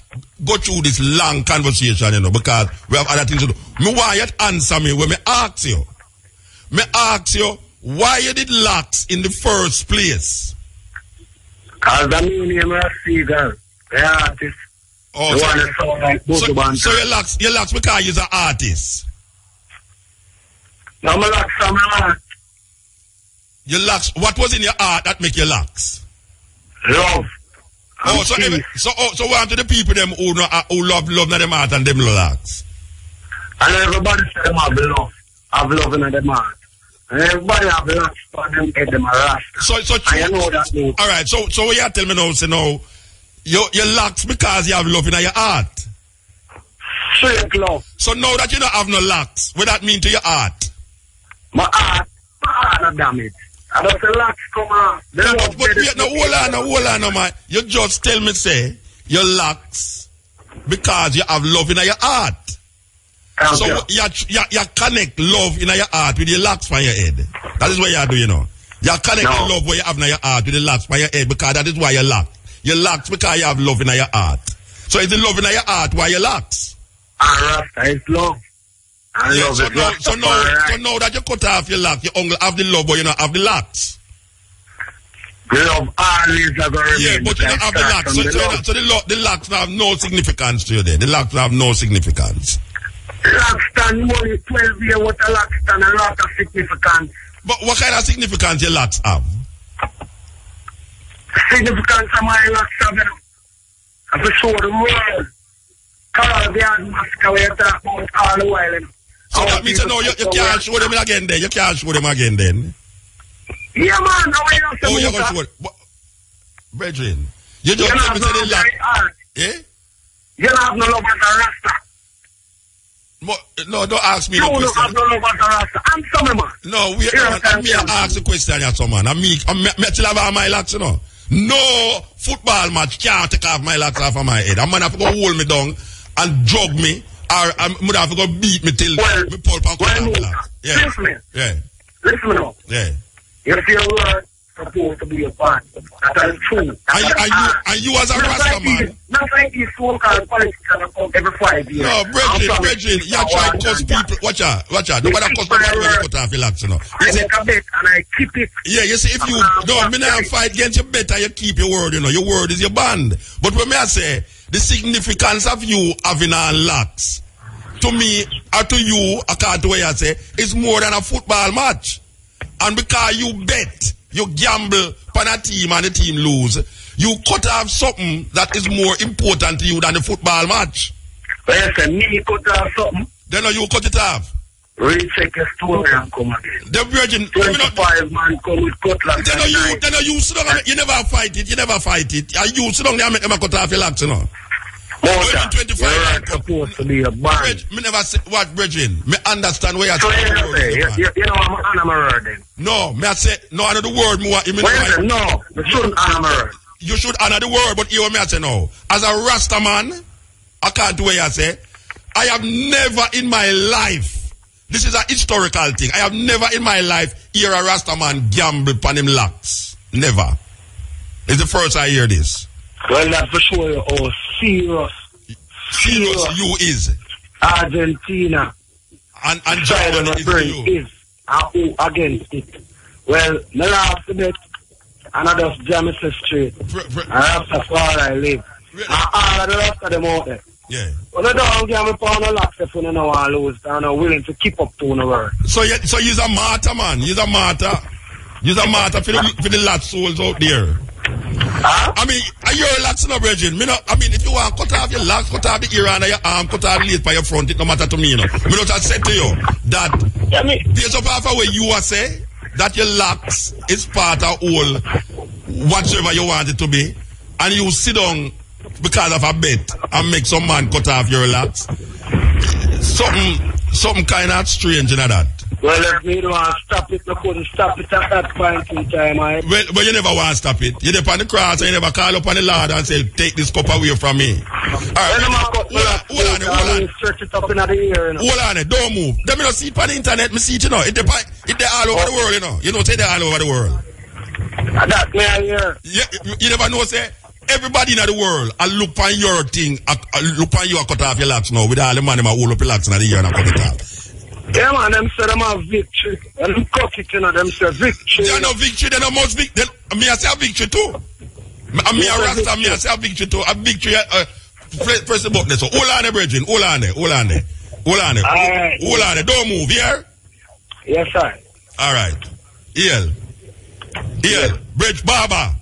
go through this long conversation, you know, because we have other things to do. Me want you to answer me when me ask you. Me ask you why you did locks in the first place. Because the name is Seagull, the artist. Oh, the one that sound like so you locks because you're an artist. No, me locks from my heart. Your locks, what was in your heart that make your locks? Love. Oh, so one to the people them who love them heart and them locks. And everybody say them have love. Have love in them heart. And everybody have locks for them head them a rasta. So and you know that means. Alright, so what you tell me now, say now, you locks because you have love in your heart. Straight love. So now that you don't have no locks, what that mean to your heart? My heart are damaged. I don't say locks come on. But wait, no, hold on, man. You just tell me, say, your locks because you have love in your heart. So you connect love in your heart with your locks on your head. That is what you do, you know. You connect the love what you have in your heart with the locks on your head because that is why you lock. You locks because you have love in your heart. So it's the love in your heart why you locks. Rasta is love. Yeah, so now that you cut off your locks, you only have the love but you don't have the locks. The love always are going to remain. Yeah, but you don't have the locks. So the locks have no significance to you then. The locks have no significance. Locks stand only 12 years what a locks stand a lot of significance. But what kind of significance your locks have? Significance of my locks have, you know. I have to show the world. Call the hard mask away you talk about all the while, you know. So that means you can't show them again then. You can't show them again then. Yeah, man. How are you going to show them? Brethren, you just tell me say the lock. Eh? You don't have no love as a Rasta. No, don't ask me no question. You don't have no love as a Rasta. Answer me, man. No, me ask the question here, so man. I'm still have my locks, you know. No football match can't take off my locks off of my head. A man have to go hold me down and drug me I'm gonna have to go beat me till me pull pan cut off the locks. Yeah. Listen. Yeah. Listen now. Yeah. If your word supposed to be a band, that is true. And you as a Rasta man. Not like these so-called politicians come every 5 years. No, Bridget, you try to cuss people. Watch out. Nobody cuss people when you cut off your locks, you know. I make a bet and I keep it. Yeah, you see, if you don't, me not fight against your bet and you keep your word, you know. Your word is your band. But when me I say, the significance of you having a locks, to me, or to you, according to what you say, is more than a football match. And because you bet, you gamble on a team and the team lose, you cut off something that is more important to you than the football match. Well, say me cut off something. Then you cut it off. Recheck your story and come again. The Virgin 25 man come with cutlass. Then you sit down, you never fight it. And you sit down there and make them cut off your locks, you know. You're supposed to be a band. Me never say what, Virgin. Me understand where you're saying. You know I'm a word then. No, me I say no honor the word more. No, you shouldn't honor my word. You should honor the word, but you me I say no. As a Rasta man, I can't do what you say. I have never in my life, this is a historical thing, I have never in my life hear a Rasta man gamble upon him locks. Never. It's the first I hear this. Well, that's for sure how serious you is. Argentina and Germany is who against it. Well, me last bet and I just jam it straight. And that's where I live. And all of the rest of them out there. Yeah. Well, I don't give me pound of locks if you don't want to lose. I'm not willing to keep up to the word. So you're a martyr, man. You're a martyr. You're a martyr for the lost souls out there. Huh? I mean, you're a lot of virgin. I mean, if you want to cut off your locks, cut off the ear under your arm, cut off the lace by your front, it no matter to me, you know. I just said to you that based off of what you are saying, that your locks is part of all whatever you want it to be, and you sit down because of a bet and make some man cut off your locks. Something kind of strange in that. Well, if me don't want to stop it, I couldn't stop it at that point in time. Well, you never want to stop it. You're up on the cross and you never call up on the Lord and say, take this cup away from me. Alright, hold on. Stretch it up in the ear, you know. Hold on, don't move. Let me not see it on the internet, me see it, you know. It's all over the world, you know. You know, say they're all over the world. That's me I hear. You never know, say, everybody in the world, I look on your thing, I look on you, I cut off your locks now, with all the man, I hold up your locks in the ear and I cut it off. Yeah, man, them say them have victory. And them cock it, you know, them say victory. They no victory, they no most victory. Me I say a victory too. Me a Rasta, me I say a victory too. A victory, press the button. So hold on there, brethren. Hold on there. Alright. Hold on there. Don't move, here? Yes, sir. Alright. Here. Bridge, Baba.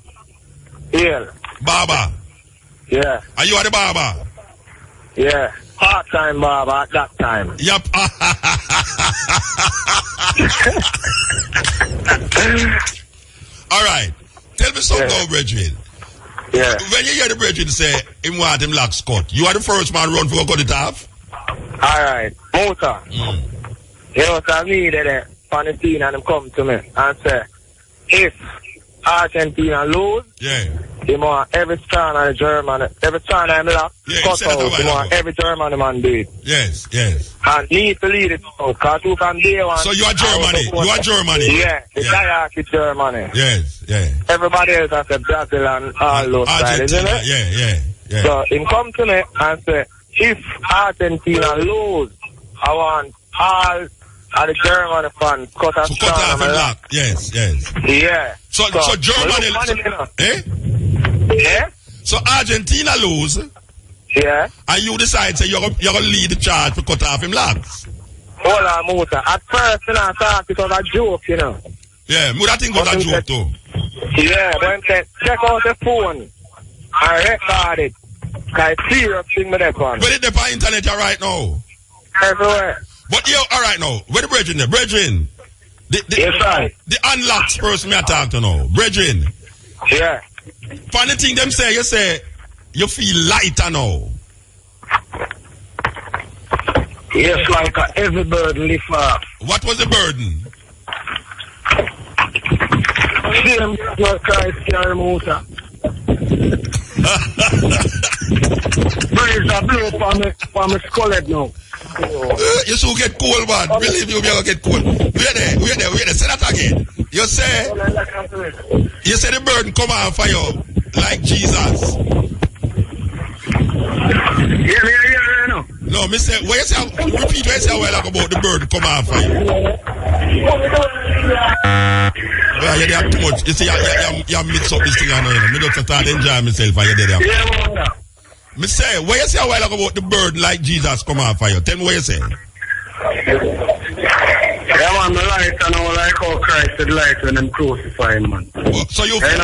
Here. Baba. Yeah. Are you at the Baba? Yeah. Part-time Baba at that time. Yep. Alright. Tell me something now, brethren. Yeah. When you hear the brethren say, him want him locks cut, you are the first man run for cut it off? Alright. Motor. You know what I mean? That on the team and them come to me and say, if Argentina lose, they want every strand of the German, every strand of the lock cut out, they want every German man do it. Yes. And need to lead it out, because you from day one. So you are Germany? Yeah, the guy is Germany. Yes. Everybody else has a Brazil and all those guys, isn't it? Yeah. So he come to me and say, if Argentina lose, I want all of the German fans cut a strand of the lock. Yes. Yeah. So Germany, Yeah? So Argentina lose. Yeah. And you decide say you're gonna lead the charge to cut off him locks. Hold on, Musa. At first, I thought it was a joke, you know. Yeah, I think it was a joke too. Yeah, but I'm saying, check out the phone and record it. Because it's serious thing with that one. But it's on the internet right now. Everywhere. But you alright now. Where the brethren there? Brethren. Yes, sir. The unlocked person me I talk to now. Brethren. Yeah. Funny thing them say, you say, you feel lighter now. Yes, like a heavy burden lift off. What was the burden? Same what Christ carry Musa. Breeze a blow for me skull head now. You should get cold, man. Believe you, you're going to get cold. Wait there. Say that again. You say the burden come on for you like Jesus. Yeah. No, me say, what you say, repeat what you say a while ago about the burden come on for you. Well, you have too much. You see, you mix up this thing, I know. Me don't start enjoying myself and you there. Yeah, me say, what you say a while ago about the burden like Jesus come on for you? Tell me what you say. Yeah, man, the light and all like how Christ said light when them crucifying, man. Well, so you feel the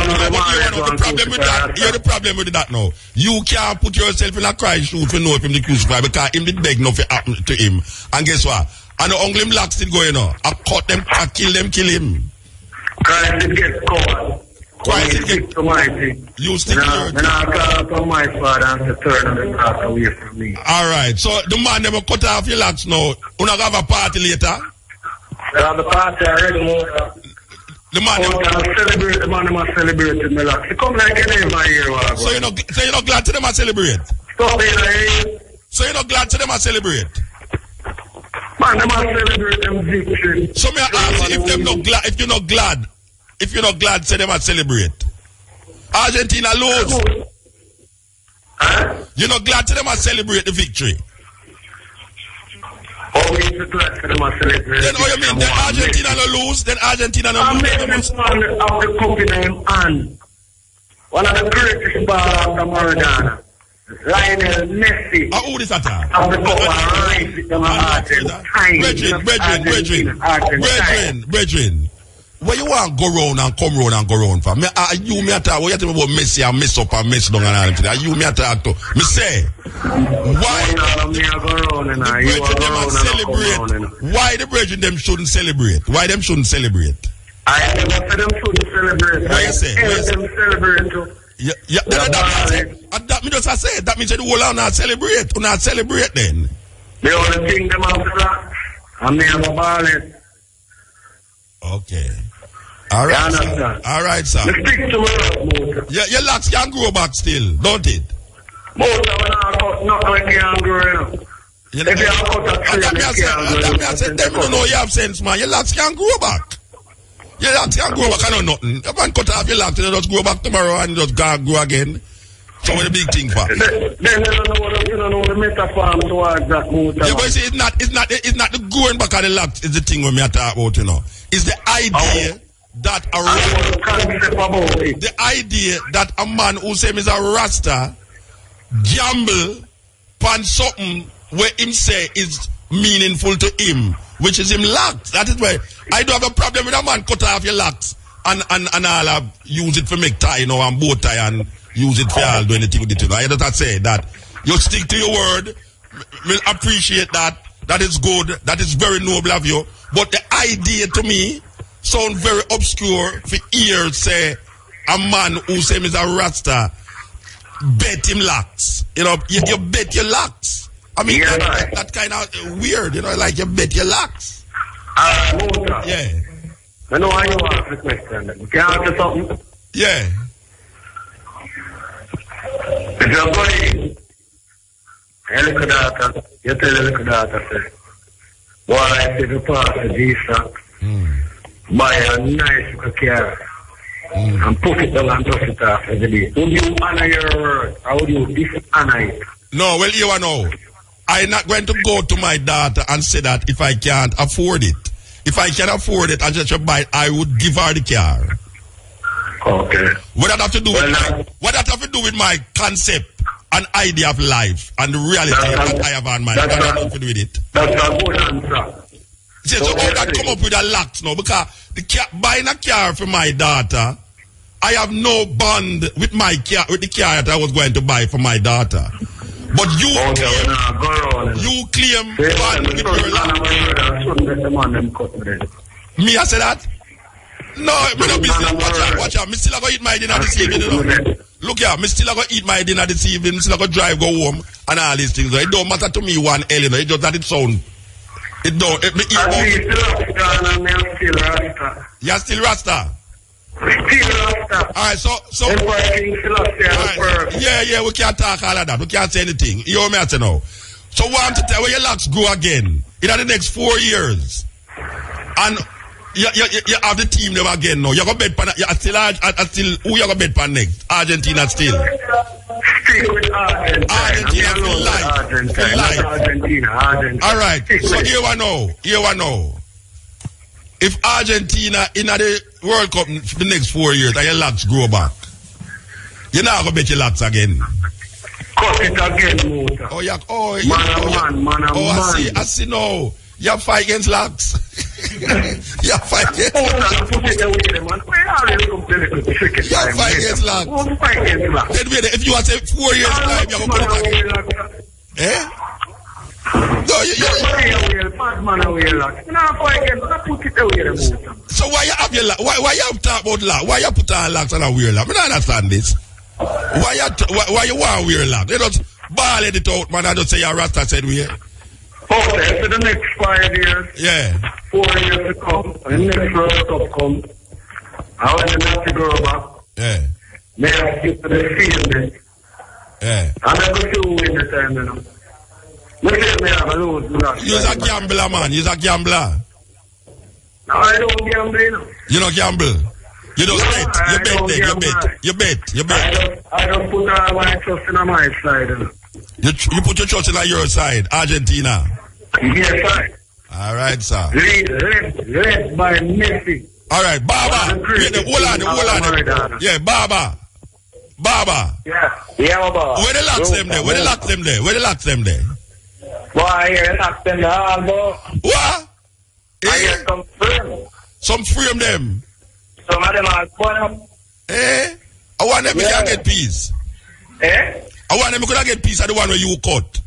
problem with that. You're the problem with that now. You can't put yourself in a Christ shoe to know if him the crucified because him did beg nothing happen to him. And guess what? And the only blacks still going on. I cut them, I kill him. Christ did get caught. Christ did get mighty. You still and I call upon my Father and to turn the back away from me. Alright, so the man them cut off your locks now. You not have a party later? They have the party already, the man must celebrate my locks. It come like any of my year. So you're not glad to them to celebrate? Stop it, So you're not glad to them to celebrate? Man, they must celebrate them victory. So me ask you, if you're not glad, say them to celebrate. Argentina lose. Huh? You're not glad to them to celebrate the victory. Oh, we glad to them to celebrate. Then what you mean? Then Argentina no lose? Then Argentina no lose? I'm making this man of the cup in him hand. One of the greatest ballers of Maradona. Lionel Messi. Who this attack? Of the cup and right Brethren. Where you want to go round and come round for? Me attack. What you tell me about Messi and mess up and mess down and all that? You me attack to. Me say, why the brethren them shouldn't celebrate? Why them shouldn't celebrate? I never said them shouldn't celebrate. What you say? Them celebrate too. Yeah, that me just say. That means the whole lot not celebrate. You not celebrate then. The only thing them have to do, and me have a ball. Okay. All right, sir. All right, sir. Stick to my yeah, your locks can grow back still, don't it? Most of them not can grow. If you have cut a tree, I said, them don't know you have sense, man. Your locks can grow back. Your locks can grow back, I know nothing. If I cut off your locks, you just grow back tomorrow and just grow again. So what the big thing for? Then you don't know the metaphor towards that motor. Yeah, but see, it's not the growing back of the locks is the thing when me talk about, you know. It's the idea that a man who says he's a Rasta gamble on something where him say is meaningful to him, which is him locks. That is why I don't have a problem with a man cut off your locks and all use it for make tie, you know, and bow tie and use it for all do anything with it. You know. I just say that you stick to your word. We'll appreciate that. That is good. That is very noble of you. But the idea to me sound very obscure for ears say a man who say he's a Rasta bet him locks. You know, you bet your locks. I mean, that kind of weird, you know, like you bet your locks. Yeah. I know how you ask the question. Can I ask you something? Yeah. If you're going, you look at that, you tell the little daughter, say, boy, I see the part of Jesus, buy a nice little car, and put it down and dust it off every day. Would you honor your word, or would you dishonor it? No, well, you know, I'm not going to go to my daughter and say that if I can't afford it. If I can afford it and just buy it, I would give her the car. Okay. What that have to do with my concept and idea of life and the reality that I have on my life? That has nothing to do with it. That's a good answer. See, so how that come up with a lot now? Because buying a car for my daughter, I have no bond with my car, with the car that I was going to buy for my daughter. But you claim bond with your lot. Me, I say that? No, me no business. Watch out. Me still going to eat my dinner this evening. You know? Look here, me still going to eat my dinner this evening. Me still going to drive, go home, and all these things. It don't matter to me one L, you know. It just that it sound. It don't. It me eat more. You're still Rasta. Alright, so alright. Yeah, we can't talk all of that. We can't say anything. You know me I say now. So want to tell where your locks go again in the next 4 years. And you have the team them again now. You go bet pan you still who you go bet pan next? Argentina still. Still with Argentina. Argentina. Alright. So here we know. If Argentina in the World Cup for the next 4 years and your locks grow back, you're not gonna bet your locks again. Cut it again, Mota. Man. I see now. You have fight against locks. You have fight against locks. If you want to say 4 years time, you're going to put it again. Eh? No, so why you have your lock? Why you have talk about lock? Why you put on locks and a wear lock? I don't understand this. Why you want to wear lock? They just ball it out, man. I don't say your Rasta said we here. Okay, for the next 5 years, yeah, 4 years to come, and the next World Cup come, I want to have to go back. Yeah. May I get to the field then? Yeah. And I go to win the time, you know. You're a gambler, man. You're a gambler. No, I don't gamble, you know. You don't gamble. You don't bet. You bet. I don't put all my trust in my side, you know. You put your trust in your side, Argentina. Yes, sir. All right, sir. Led by Messi. All right, Baba. Hold on. Yeah, Baba. Yeah, Baba. Where they lock them there? Why, you lock them there, bro? What? I hear some frame. Some frame them? Some of them are going up. Eh? I want them to get peace. Eh? I want them to get peace of the one where you cut.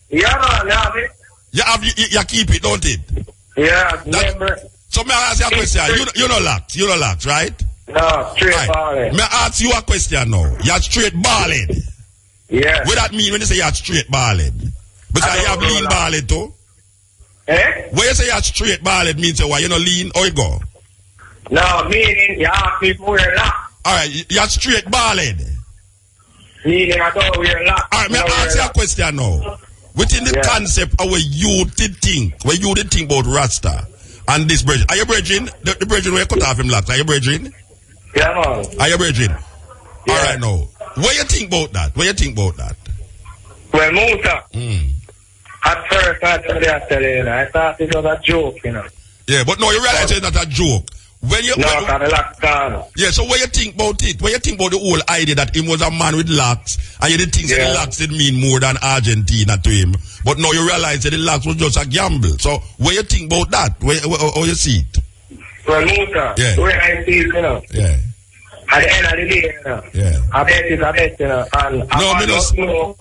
Yeah, man, have it. You keep it, don't it? Yeah, remember. So may I ask you a question? You know locked, right? No, straight balling. May I ask you a question now? You're straight balling. Yeah. What that mean when you say you're straight balling? Because you have lean balling too. Eh? When you say you're straight balling means why you know lean or you go? No, meaning you have people wear lock. Alright, you're straight balling. Meaning I don't wear lock. Alright, may I ask you a question now? Within the concept of where you did think about Rasta and this bridge. Are you bridging? The bridging where you cut off him locks. Are you bridging? Yeah, man. Are you bridging? Yeah. Alright now. What you think about that? Well, Musa. At first I thought it was a joke, you know. Yeah, but no, you realize it's not a joke. Yeah, so what you think about it? What you think about the whole idea that he was a man with locks and you didn't think that the locks did mean more than Argentina to him? But now you realize that the locks was just a gamble. So what you think about that? How you see it? Well, Musa, the way I see it, you know. Yeah. At the end of the day, you know. Yeah. I bet, you know. And I don't know.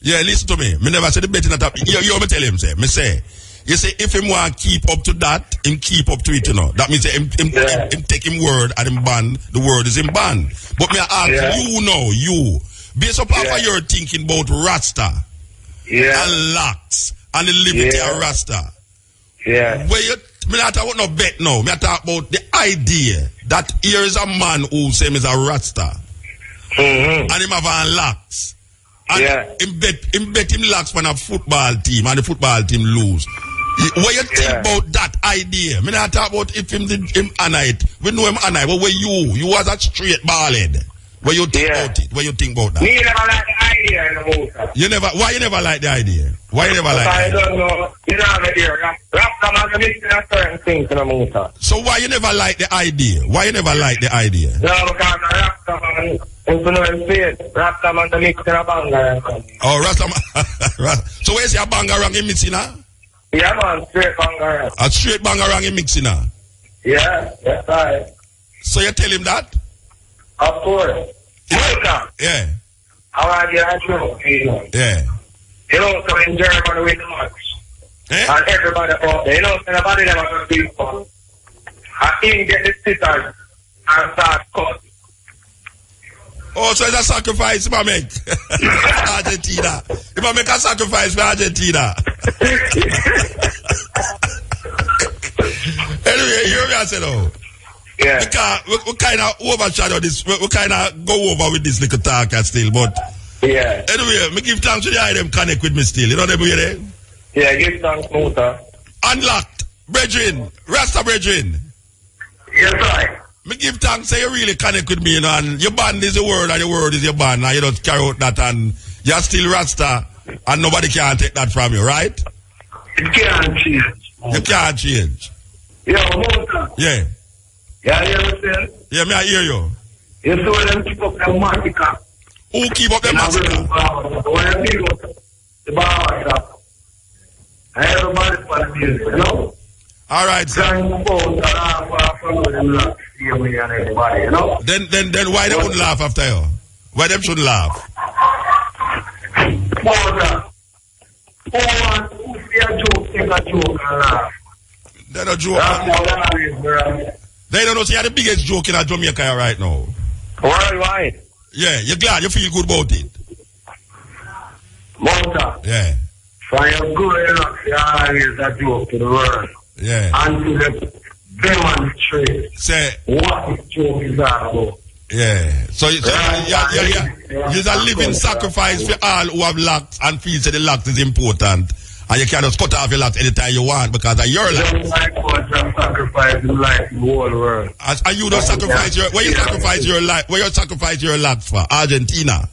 Yeah, listen to me. Me never say the betting that up. You me tell him, say. Me say. You say if him want to keep up to that, him keep up to it, you know. That means him take him word and him ban. The word is him ban. But me ask you, based upon what you're thinking about Rasta and locks and the liberty of Rasta. Yeah. Where you, me not talk about no bet now. Me talk about the idea that here is a man who say him is a Rasta. And him have on locks. And him bet him locks for a football team and the football team lose. What you think about that idea? Me not talk about if him honor it. We know him honor it, but where you was a straight ballhead. What you think about it? What you think about that? Me never like the idea in the movie. Why you never like the idea? Why you never like I don't know. You know the idea. Rasta man mixing a certain things in the movie. So why you never like the idea? Why you never like the idea? No, because Rasta man, if you know him say it, Rasta man mixing a banger. Oh, Rasta man. So where's your bangarang in mixing now? Yeah, man, straight bangarang. A straight bangarang in mixing now? Yeah, that's right. So you tell him that? Of course. Yeah. I want to get a joke, you know. Yeah. You know, so in Germany with the much. And everybody out there, you know, everybody never going to be fun. I think get the sisters and start cut. Oh, so it's a sacrifice, if I make Argentina. If I make a sacrifice for Argentina. Anyway, you hear me I say though. Yeah. We kind of overshadow this. We kind of go over with this little talk still, but Yeah. Anyway, me give thanks to the item connect with me still. You know them way there? Yeah, give thanks, Muta. Unlocked. Brethren. Rasta brethren. Yes, right. Me give thanks say you really connect with me, you know, and your band is your word and your word is your band, and you don't carry out that, and you're still Rasta and nobody can take that from you, right? It can't change. You can't change. Yeah, Muta. Yeah. Yeah, you understand? Yeah, me I hear you. You saw them keep up their massacre. Who keep up the massacre? When you pick up the barbershop, and everybody for the music, you know? Alright, sir. Then why they wouldn't laugh after you? Why them shouldn't laugh? They're not joking. They don't know, see, you're the biggest joke in Jamaica right now. Worldwide. Yeah, you're glad, you feel good about it. Mota. Yeah. For your good enough, you always a joke to the world. Yeah. And to demonstrate what this joke is all about. Yeah. So you're a living sacrifice for all who have locks and feel that the locks is important. And you can just cut off your locks anytime you want because of your locks. Just like what I'm sacrificing life in the whole world. And you don't sacrifice your, where you sacrifice your life, where you sacrifice your locks for? Argentina.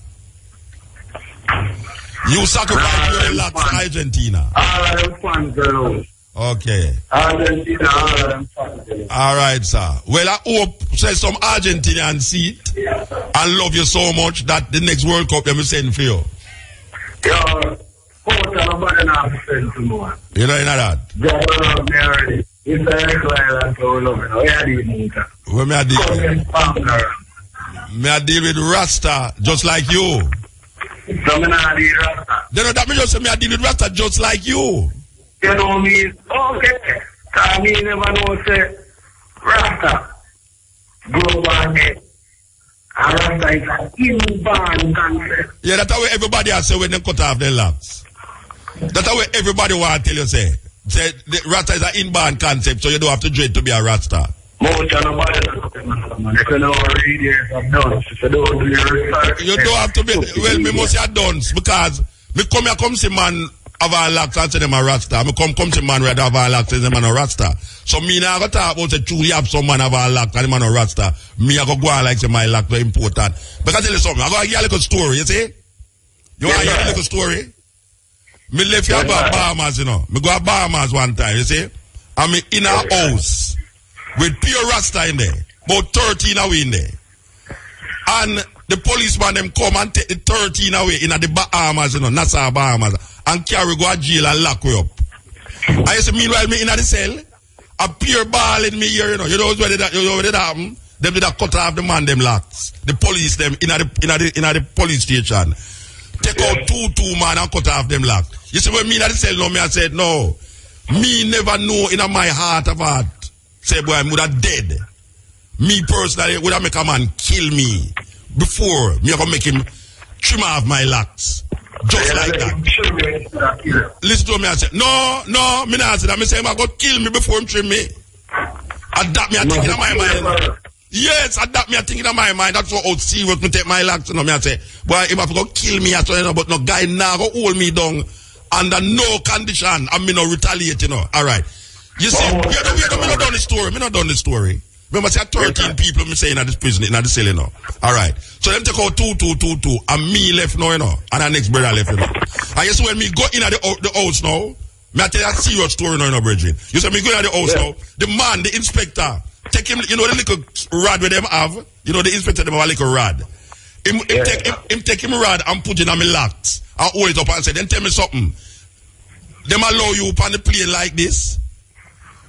You sacrifice your locks for Argentina. All of them fans are okay. Argentina, all of them fans. All right, sir. Well, I hope say some Argentinians see it and love you so much that the next World Cup they will send for you. Yo, nobody not send to no one. You know that? Just love me already. It's a island, so we love it. Where are you doing that? Where may I deal with? May I deal with Rasta just like you? So me not deal with Rasta. They know that me just say me I deal with Rasta just like you. You know me? Okay. Because me never know say Rasta go back there. And Rasta is an inborn concept. Yeah, that's how everybody has say when they cut off their locks. That's how everybody want to tell you say. Say the Rasta is an inborn concept, so you don't have to dread to be a Rasta. Most of nobody man. If you don't read it, I'm done. If you don't do your research, you don't have to be. Well, me must have done because me come here come see man have a locks and say them a Rasta. Me come see man where they have a locks and say them a Rasta. So me now go talk about say truly have some man have a locks and them a Rasta. Me I go on like say my locks very important. Because I tell you something, I go hear a little story, you see? You want to hear a little story? Me left here about Bahamas, you know. Me go to Bahamas one time, you see? And me in a house with pure Rasta in there. About 13 away in there. And the policeman them come and take the 13 away in the Bahamas, you know, Nassau, Bahamas, and carry go to jail and lock we up. And you see, meanwhile, me in the cell, a pure ball in me here, you know. You know what did happen? Them did a cut off the man, them locks. The police, them, in the police station. Take out two man and cut off them locks. You see, when me in the cell, no, me I said, no. Me never know in my heart of heart. Say, boy, I would have dead. Me personally would have make a man kill me before me ever make him trim off my locks. Just like that. Listen to me, I said, no, me not say that. Me say, I'm going to kill me before him trim me. Adapt me, I think in my mind. Yes, adapt me, I think in my mind. That's what how serious me take my locks. You know, me I say, boy, if I go kill me, I say, you know, but no guy now go hold me down under no condition and me no retaliate, you know. All right. You see, me not done the story. Me not done the story. Remember, say 13 people me say in this prison, in the cell, you know. All right. So them take out 2, and me left now, you know, and the next brother left, you know. And you see, when me go in the house now, me I tell you a serious story now, you know, brethren. You see, me go in the house now, the man, the inspector, take him, you know, the little rod where them have, you know, the inspector them have a little rod. Him take him rod and put it on my locks and hold it up and say, then tell me something. Them allow you upon the plane like this?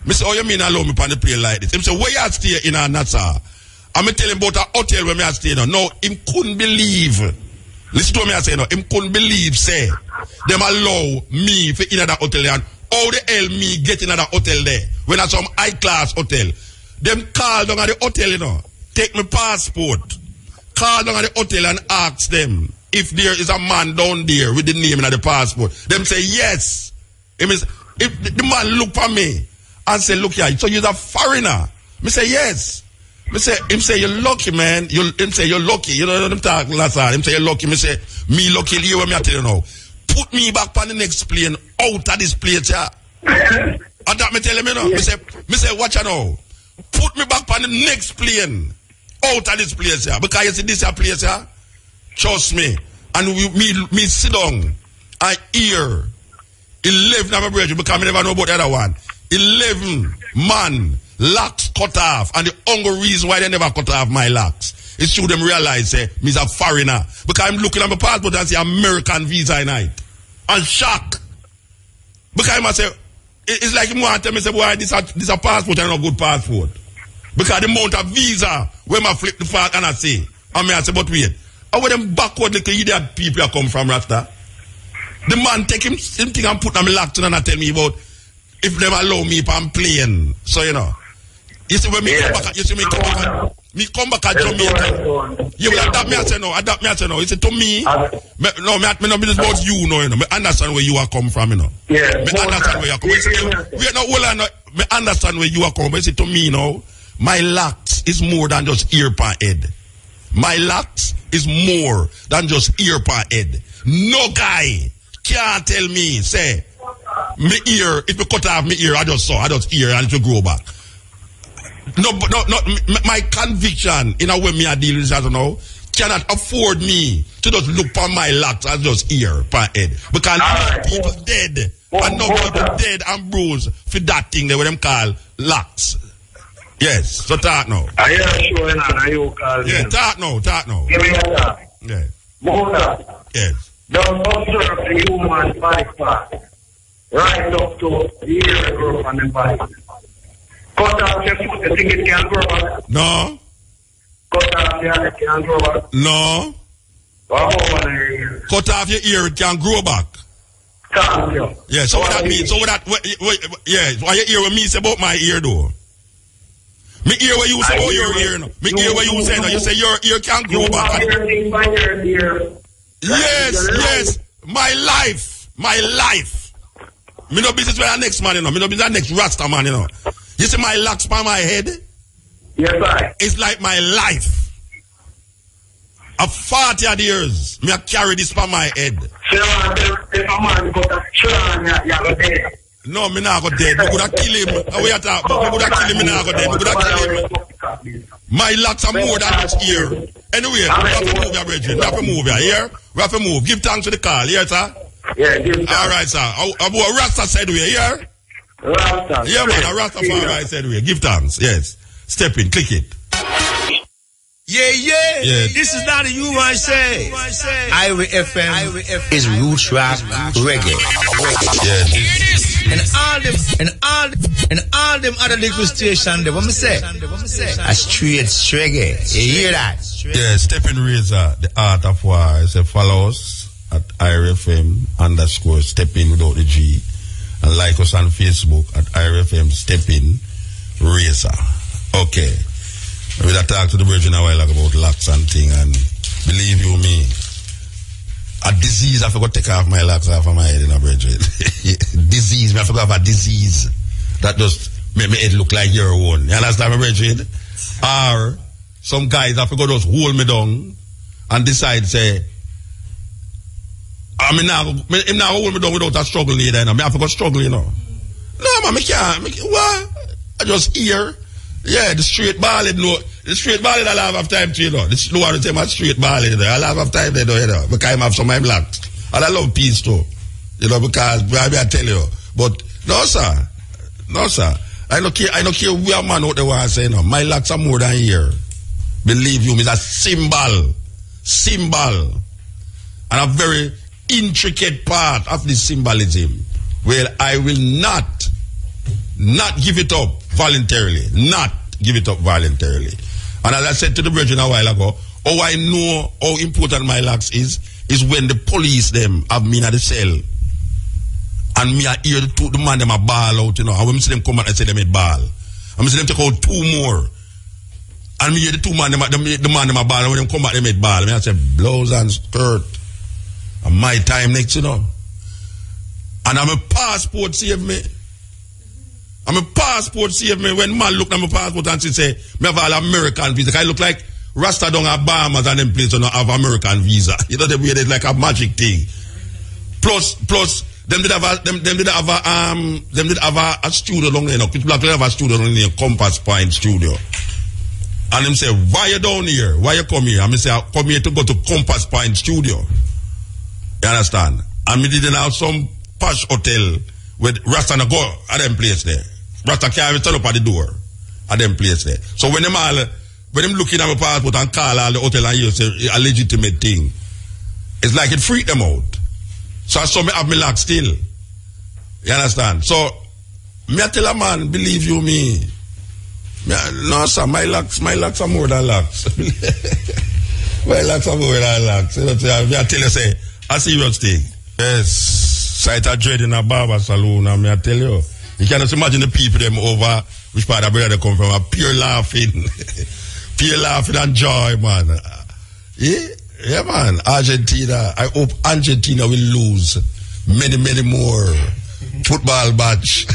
Me say, oh, you mean allow me upon the plane like this? Him say, where you stay in a Nassau? And me tell him about a hotel where me I stay now. No, him couldn't believe. Listen to what me I say now. Him couldn't believe, say, them allow me for in that hotel and how the hell me get in that hotel there? When I some high class hotel. Them call down at the hotel, you know. Take my passport. Call down at the hotel and ask them if there is a man down there with the name in the passport. Them say yes. If the man look for me and say, look here, so you're a foreigner. Me say yes. Him say you're lucky, man. Him say you're lucky. You know them talking last time. Him say you're lucky. Me say Me lucky here when me I tell you now. Put me back on the next plane out of this place, yeah. And that me tell him, you know. Me say, watch out now. Put me back on the next plane out of this place, yeah. Because you see this place, yeah. Trust me. And me sit down. I hear 11 of my brethren, because I never know about the other one. 11 man locks cut off, and the only reason why they never cut off my locks is to them realize me's a foreigner, because I'm looking at my passport and see American visa in it. And shock. Because I must say, it's like you want to tell me, say, boy, this a passport and not a good passport. Because the amount of visa when I flip the part and I say, I say, but wait, how where them backward little idiot people come from, Rasta? The man take him thing and put them locked in and tell me about if them allow me if I'm playing. So you know. You see when me come back, me come back at Jamaica. You will adapt me and say no, You see to me, no, me not business about you, no, you know. Me understand where you are come from, you know. Yeah. Me understand where you are come. We not well me understand where you are come. But you see to me, you know, my locks is more than just ear per head. My locks is more than just ear per head. No guy can't tell me, say, me ear, if you cut off me ear, I just ear and it will grow back. No, my conviction in a way me I deal with this, I don't know, cannot afford me to just look for my locks as just ear per head. Because people dead, and no people dead and bruised for that thing they what them call locks. Yes, so talk now. I am sure now you call. Yeah, talk now. Give me a talk. Yeah. Mona. Yes. Don't observe the human body part. Right up to the ear growth on the body. Cut off your foot, you think it can grow back? No. Cut off your ear, it can grow back? No. What over your ear? Cut off your ear, it can grow back. Thank you. Yeah, so what that means? So what that, yeah, what you hear what me say about my ear though? Me hear what you say about your ear no? Me hear what you say no? You say your ear can grow back. Yes. My life. Me no business with the next man, you know. Me no business with the next Rasta man, you know. You see my locks by my head? Yes, sir. It's like my life. Of 40 odd years, me I carry this by my head. If a man got a churn, you're dead. No, me not go dead. Me could have kill him. How you talk about? Me could have kill him. Me not go dead. Me could have kill him. My locks are more than just ear. Anyway, we have to move here, brethren. We have to move here. Here, we have to move. Give thanks to the call. Here, sir. Yeah, give thanks. All right, sir. What Rasta said we here. Rasta. Yeah, man. A Rastafari said we. Give thanks. Yes. Step in. Click it. Yeah. This is not a you I say. Iowa FM is roots rock reggae. Yeah. And all them other little stations, what me say? A straight reggae. You hear that? Yeah, Stephen Razor, the art of war. Say follow us at IRFM_ Stepin without the G. And like us on Facebook at IRFM Stepin Razor. Okay. We had talked to the Virgin a while ago about locks and thing, and believe you me, a disease, I forgot to take off my locks off of my head in a Virgin. Disease, I forgot about a disease that just make my head look like your own. You understand my Virgin? Or some guys, I forgot just hold me down and decide, say, I'm not hold me down without a struggle either. I forgot struggle, you know. No, man, I can't. What? I just hear. Yeah, the straight ballad, no. The straight ballad I have time to, you know. The slow one say my straight ballad, I have time there, you know. Because I have some of my blacks. And I love peace too. You know, because I tell you. But no sir. I don't care where man out there want to say no. My locks are more than here. Believe you me, it's a symbol. And a very intricate part of this symbolism. Well, I will not give it up voluntarily. Not give it up voluntarily. And as I said to the brethren a while ago, I know how important my locks is when the police them have me in the cell. And me I hear the man them a ball out, you know. And when I see them come out and say they made ball. And I see them take out 2 more. And me hear the 2 man them a ball, and when them come out they made ball. And I say blouse and skirt. And my time next, you know. And I'm a passport save me. When man look at my passport and say, me have all American visa. I look like Rasta don't have Bahamas and them place don't have American visa. You know, they made it like a magic thing. Plus, them did have a studio long there, you know. People have a studio long there, Compass Point Studio. And them say, why you down here? Why you come here? And me say, I come here to go to Compass Point Studio. You understand? And me didn't have some posh hotel with Rasta and go at them place there. Rasta can't even turn up at the door at them place there. So when them looking at my passport and call all the hotel and you say a legitimate thing, it's like it freaked them out. So I saw me have me lock still. You understand? So me I tell a man, believe you me. No sir, my locks are more than locks. My locks are more than locks. You know, me I tell you say a serious thing. Yes. Sight of dread in a barber saloon, and me I tell you. You can just imagine the people them over which part of where they come from, a pure laughing. Pure laughing and joy, man. Yeah, man. Argentina. I hope Argentina will lose many more football match.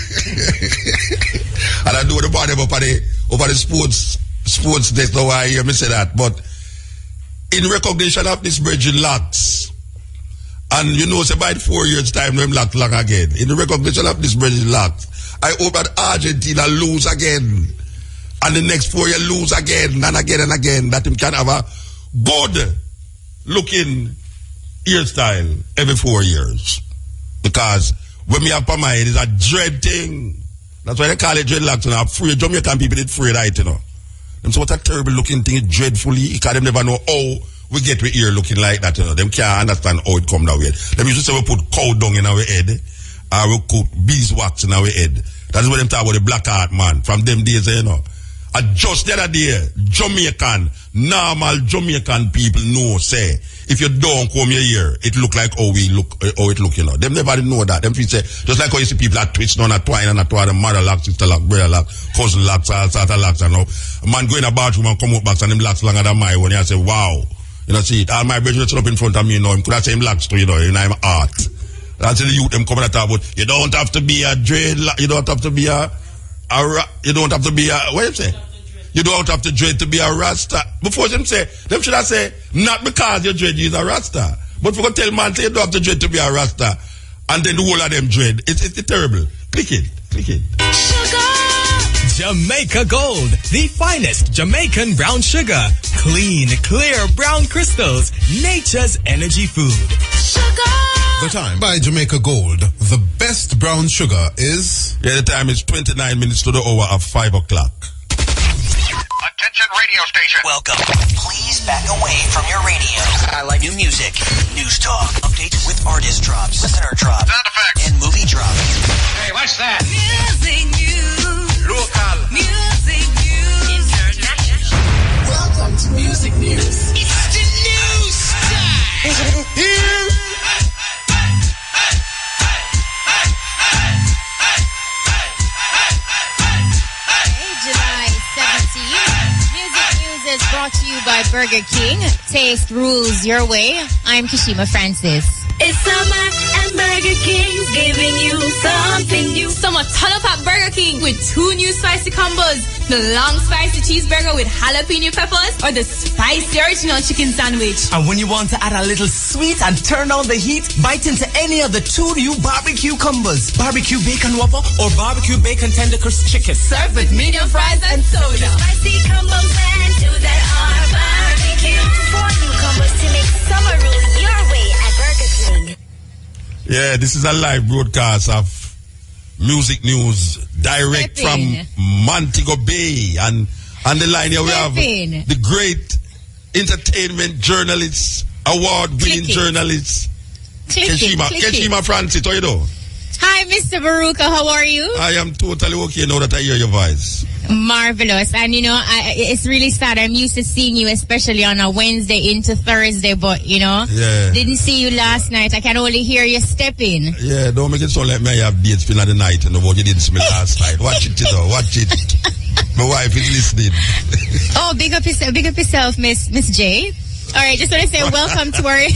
And I do the body over the sports desk. Now I hear me say that. But in recognition of this Virgin locks, and you know, say by 4 years time, them lock again. In the recognition of this Virgin locks, I hope that Argentina lose again. And the next 4 years lose again and again and again. That him can have a good looking hairstyle every 4 years. Because when me have my mind, it's a dread thing. That's why they call it dreadlocks. You know, afraid. Jamaican people did afraid, right, you know. Them say what a terrible looking thing, dreadfully. Because them never know how we get we ear looking like that, you know. Them can't understand how it come that way. Them used to say we put cow dung in our head. Or we put beeswax in our head. That's what them talk about the black heart, man. From them days, you know. And just the other day, normal Jamaican people know, say, if you don't comb your ear, it look like how it look, you know. Them never know that. Them people say, just like how you see people that twist on a twine, mother lock, sister lock, brother lock, cousin locks, all sort of locks, you know. A man go in a bathroom and come out back and them locks longer than mine when you say, wow. You know, see it. All my brethren sit up in front of me, you know, him could have same locks too, you know, I'm art. That's the youth them coming at about, you don't have to be a dread, you don't have to be what you say? You don't have to dread to be a Rasta. Before them say, them should have say, not because you dread you is a Rasta. But if you go tell man, say you don't have to dread to be a Rasta, and then the whole of them dread, it's terrible. Click it. Sugar! Jamaica Gold, the finest Jamaican brown sugar. Clean, clear brown crystals, nature's energy food. Sugar! The time by Jamaica Gold. The best brown sugar is... Yeah, the time is 29 minutes to the hour of 5 o'clock. Attention radio station. Welcome. Please back away from your radio. Highlight new music, news talk, updates with artist drops, listener drops, sound effects, and movie drops. Hey, what's that? Music news. Local. Music news. International. Welcome to Music News. It's the news time. Is brought to you by Burger King. Taste rules your way. I'm Kishima Francis. It's summer and Burger King's giving you something new. Summer turn up at Burger King with 2 new spicy combos. The long spicy cheeseburger with jalapeno peppers or the spicy original chicken sandwich. And when you want to add a little sweet and turn on the heat, bite into any of the 2 new barbecue combos. Barbecue bacon whopper or barbecue bacon tender crisp chicken. Served with medium fries and soda. Spicy combos and two that are barbecue. 4 new combos to make summer rule your way at Burger King. Yeah, this is a live broadcast of Music News direct from Montego Bay. And on the line here we have the great entertainment journalist, award-winning journalist, Keshima Francis. How you doing? Hi, Mr. Baruka. How are you? I am totally okay now that I hear your voice. Marvelous. And you know, it's really sad. I'm used to seeing you, especially on a Wednesday into Thursday, but you know, didn't see you last night. I can only hear you stepping. Yeah, don't make it sound like me I have dates spin at the night, you know, but you didn't see me last night. Watch it, you know, watch it. My wife is listening. Oh, big up yourself, Miss J. All right, just want to say welcome to our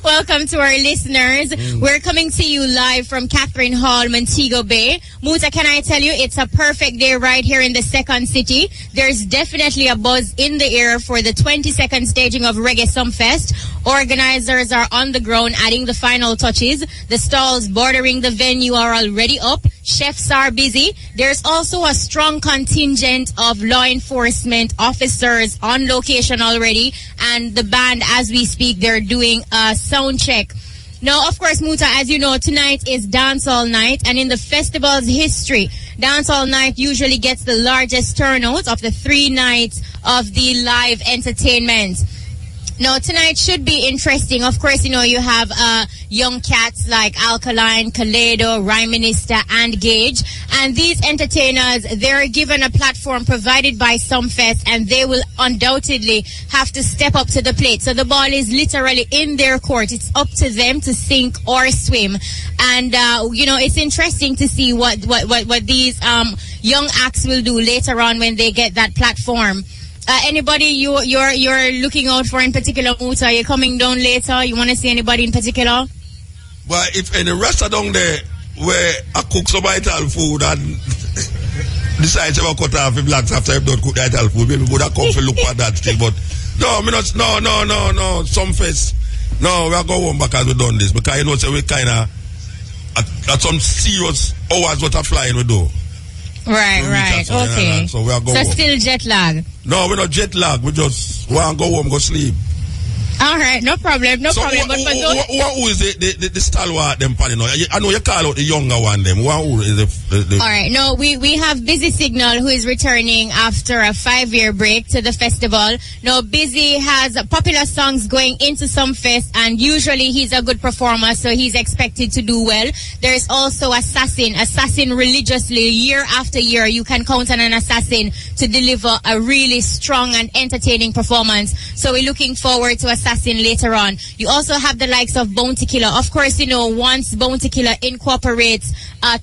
Welcome to our listeners. We're coming to you live from Catherine Hall, Montego Bay. Muta, can I tell you, it's a perfect day right here in the second city. There's definitely a buzz in the air for the 22nd staging of Reggae Sumfest. Organizers are on the ground adding the final touches. The stalls bordering the venue are already up. Chefs are busy. There's also a strong contingent of law enforcement officers on location already. And the band, as we speak, they're doing a sound check. Now, of course, Muta, as you know, tonight is dancehall night. And in the festival's history, dancehall night usually gets the largest turnout of the 3 nights of the live entertainment. Now, tonight should be interesting. Of course, you know, you have young cats like Alkaline, Kaledo, Rhyme Minister, and Gage. And these entertainers, they're given a platform provided by Sumfest, and they will undoubtedly have to step up to the plate. So the ball is literally in their court. It's up to them to sink or swim. And, you know, it's interesting to see what these young acts will do later on when they get that platform. Anybody you're looking out for in particular, Muta? Are you coming down later? You want to see anybody in particular? Well, if any restaurant down there where I cook some vital food and decide to cut off the blacks after I don't cook the vital food, maybe would have come to look for that still. But no, no. Sumfest. No, we are going home because we done this. Because you know, so we kind of at some serious hours what are flying we do. Right. Okay. So we are going home. Still jet lag. No, we're not jet lag. We just want to go home, go sleep. All right, no problem. But who is the stalwart them pan, you know? I know you call out the younger one them. Who is the All right, no, we have Busy Signal who is returning after a 5-year break to the festival. Now, Busy has popular songs going into Sumfest, and usually he's a good performer, so he's expected to do well. There's also Assassin religiously, year after year. You can count on an Assassin to deliver a really strong and entertaining performance. So we're looking forward to Assassin later on. You also have the likes of Bounty Killer. Of course, you know, once Bounty Killer incorporates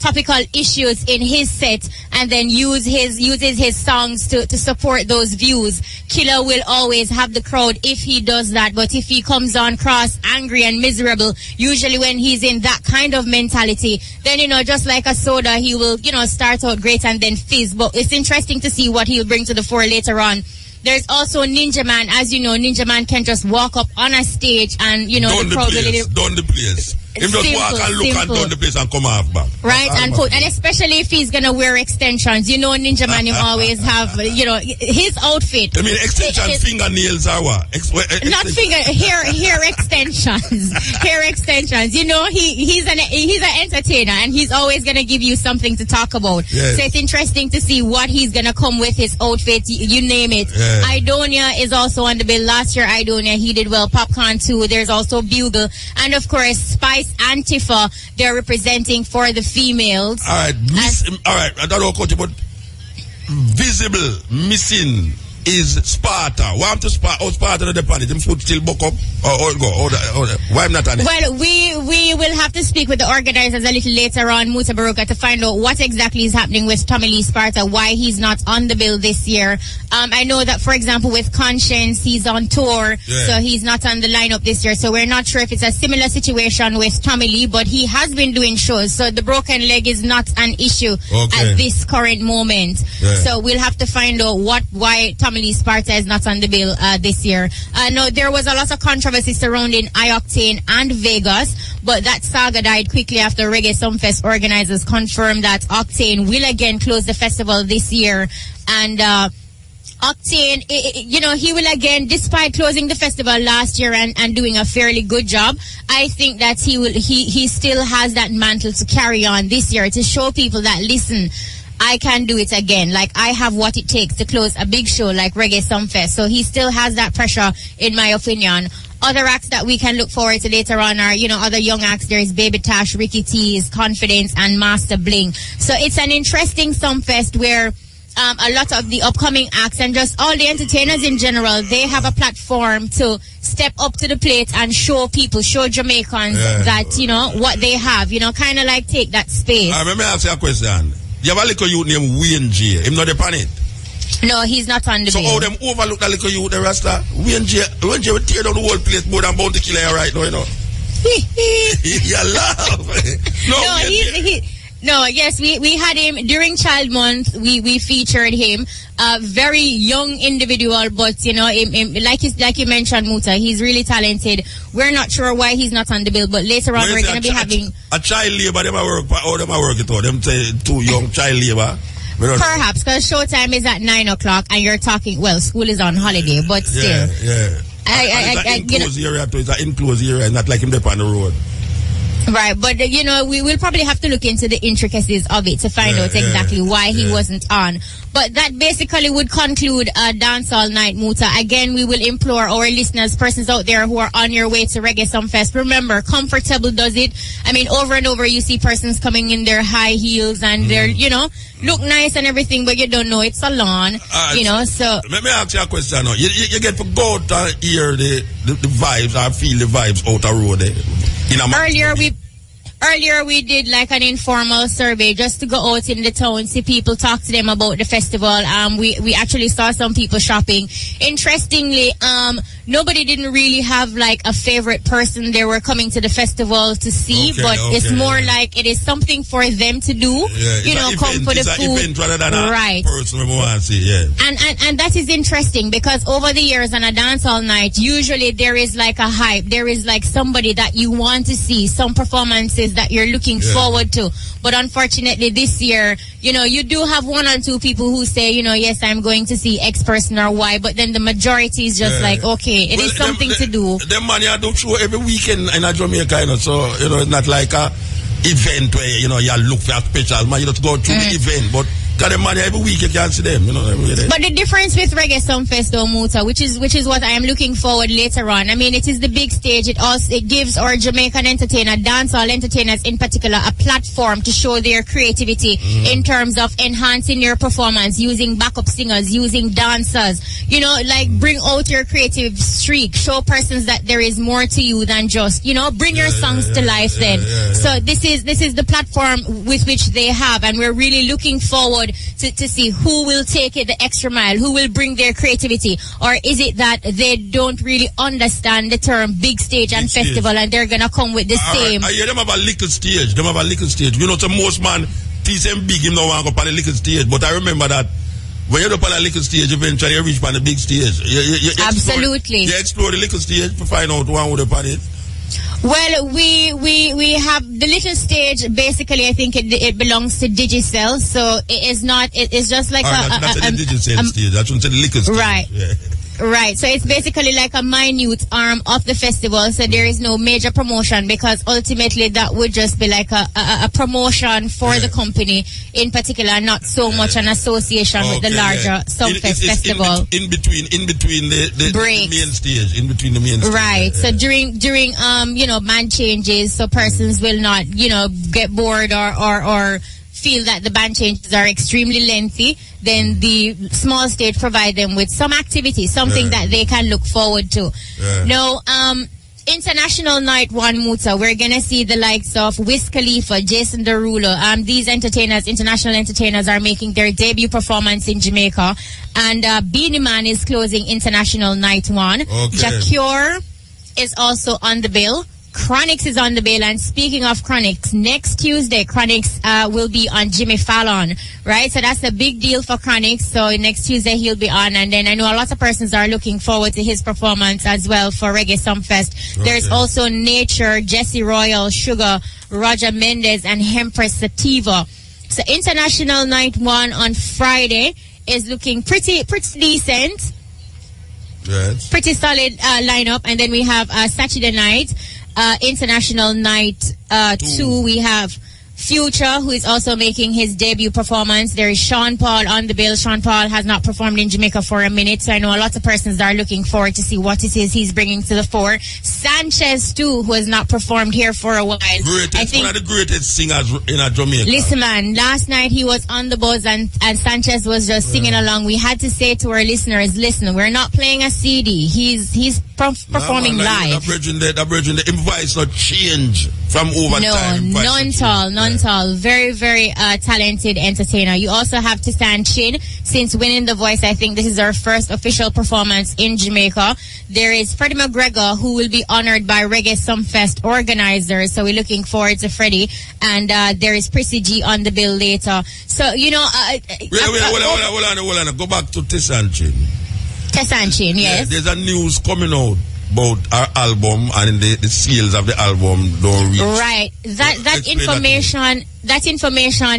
topical issues in his set and then uses his songs to support those views, Killer will always have the crowd if he does that. But if he comes on cross, angry and miserable, usually when he's in that kind of mentality, then, you know, just like a soda, he will, you know, start out great and then fizz. But it's interesting to see what he'll bring to the fore later on. There's also Ninja Man. As you know, Ninja Man can just walk up on a stage and, you know, the crowd will... Done the place. Him just walk and look and down the place and come off back. Right, and especially if he's gonna wear extensions. You know, Ninja Man, him always have, you know, his outfit. I mean, extensions, fingernails are what? Not hair extensions. Hair extensions. You know, he's an entertainer, and he's always gonna give you something to talk about. Yes. So it's interesting to see what he's gonna come with his outfit. You name it. Yes. Idonia is also on the bill. Last year, Idonia, he did well. Popcorn too. There's also Bugle, and of course, Spice Antifa, they're representing for the females. All right, I don't know, coach, but visible missing is Sparta. Why am to Sparta the planet? Him foot still buck up or go? Why am not on it? Well, we will have to speak with the organizers a little later on, Mutabaruka, to find out what exactly is happening with Tommy Lee Sparta, why he's not on the bill this year. I know that, for example, with Conscience, he's on tour, so he's not on the lineup this year. So we're not sure if it's a similar situation with Tommy Lee, but he has been doing shows. So the broken leg is not an issue at this current moment. So we'll have to find out why Tommy Lee Sparta is not on the bill this year. No, there was a lot of controversy surrounding iOctane and Vegas, but that saga died quickly after Reggae Sumfest organizers confirmed that Octane will again close the festival this year. And Octane, you know, he will again, despite closing the festival last year and doing a fairly good job, I think that he still has that mantle to carry on this year to show people that, listen, I can do it again. Like, I have what it takes to close a big show like Reggae Sumfest. So he still has that pressure, in my opinion. Other acts that we can look forward to later on are, you know, other young acts. There is Baby Tash, Ricky T's, Confidence, and Master Bling. So it's an interesting Sumfest where a lot of the upcoming acts and just all the entertainers in general, they have a platform to step up to the plate and show people, show Jamaicans that, you know, what they have, you know, kind of like take that space. Let me ask you a question. You have a little youth named Wayne J. Him not upon it? No, he's not on the So bill. how them overlook that little youth, the Rasta? When Jay will tear down the whole place more than Bounty Killer right now, you know. You laugh. Yes, we had him during Child Month. We featured him. Very young individual, but you know, like you mentioned, Muta, he's really talented. We're not sure why he's not on the bill, but later on we're going to be having a child labor. Them work it out. Them say too young child labor. Perhaps because showtime is at 9 o'clock, and you're talking. Well, school is on holiday, but still. Yeah. It's an enclosed area, not like him there on the road. Right, but you know, we will probably have to look into the intricacies of it to find out exactly why he wasn't on. But that basically would conclude Dancehall Night, Muta. Again, we will implore our listeners, persons out there who are on your way to Reggae Sumfest, remember, comfortable does it. I mean, over and over you see persons coming in their high heels and they're, you know, look nice and everything, but you don't know it's a lawn, you know, so. Let me ask you a question now. You get to go out and hear the vibes or feel the vibes out the road Earlier we did like an informal survey just to go out in the town, see people, talk to them about the festival. We actually saw some people shopping. Interestingly, nobody didn't really have like a favorite person they were coming to the festival to see, it's more like it is something for them to do. You know, come for the food. Event rather than a person we want to see, And that is interesting because over the years on a dancehall night, usually there is like a hype. There is like somebody that you want to see, some performances that you're looking forward to. But unfortunately this year, you know, you do have one or two people who say, you know, yes, I'm going to see X person or Y, but then the majority is just like, okay, it is something to do. Them man, you do show every weekend in a Jamaica, you know, so, you know, it's not like a event where, you know, you look for a special man, you just go to the event, but got them money every week, you can't see them, you know. But the difference with Reggae Sumfest though, Muta, which is what I am looking forward later on. I mean, it is the big stage. It gives our Jamaican entertainer, dancehall entertainers in particular, a platform to show their creativity in terms of enhancing your performance, using backup singers, using dancers, you know, like bring out your creative streak, show persons that there is more to you than just, you know, bring your songs to life then. So this is the platform with which they have, and we're really looking forward to see who will take it the extra mile, who will bring their creativity, or is it that they don't really understand the term big stage and festival and they're gonna come with the same. I hear them have a little stage. You know, to most man, TSM big, him no want to go on a little stage, but I remember that when you're up on a little stage, eventually you reach on the big stage. Absolutely. You explore the little stage to find out one would upon it. Well, we have the little stage. Basically, I think it belongs to Digicel, so it is not. It's just like that's the Digicel stage. I shouldn't say the liquor stage. Right. Yeah. Right, so it's basically like a minute arm of the festival, so there is no major promotion because ultimately that would just be like a promotion for the company in particular, not so much an association with the larger Sumfest festival. In between the main stage, in between the main stage. Right, so during you know, band changes, so persons will not, you know, get bored or feel that the band changes are extremely lengthy, then the small stage provide them with some activity, something that they can look forward to. Now, International Night 1, Muta, we're gonna see the likes of Wiz Khalifa, Jason Derulo. These international entertainers are making their debut performance in Jamaica, and Beanie Man is closing International Night 1. Jacure is also on the bill. Chronix is on the bill, and speaking of Chronix, next Tuesday, Chronix will be on Jimmy Fallon, right? So that's a big deal for Chronix. So next Tuesday he'll be on, and then I know a lot of persons are looking forward to his performance as well for Reggae Sumfest. There's also Nature, Jesse Royal, Sugar, Roger Mendez, and Hempress Sativa. So International Night 1 on Friday is looking pretty decent. Pretty solid lineup, and then we have Saturday night. International Night 2, we have Future, who is also making his debut performance. There is Sean Paul on the bill. Sean Paul has not performed in Jamaica for a minute, so I know a lot of persons are looking forward to see what it is he's bringing to the fore. Sanchez too, who has not performed here for a while. I think one of the greatest singers in Jamaica. Listen, man, last night he was on the buzz and Sanchez was just singing along. We had to say to our listeners, listen, we're not playing a CD. He's performing live. That bridging the voice not change from overtime. None tall. Very, very talented entertainer. You also have Tisan Chin. Since winning The Voice, I think this is her first official performance in Jamaica. There is Freddie McGregor, who will be honored by Reggae Sumfest organizers. So we're looking forward to Freddie. And there is Prissy G on the bill later. So, you know... Hold on. Go back to Tisan Chin. Tisan Chin, yes. Yeah, there's a news coming out about our album, and the sales of the album don't reach. Right. That information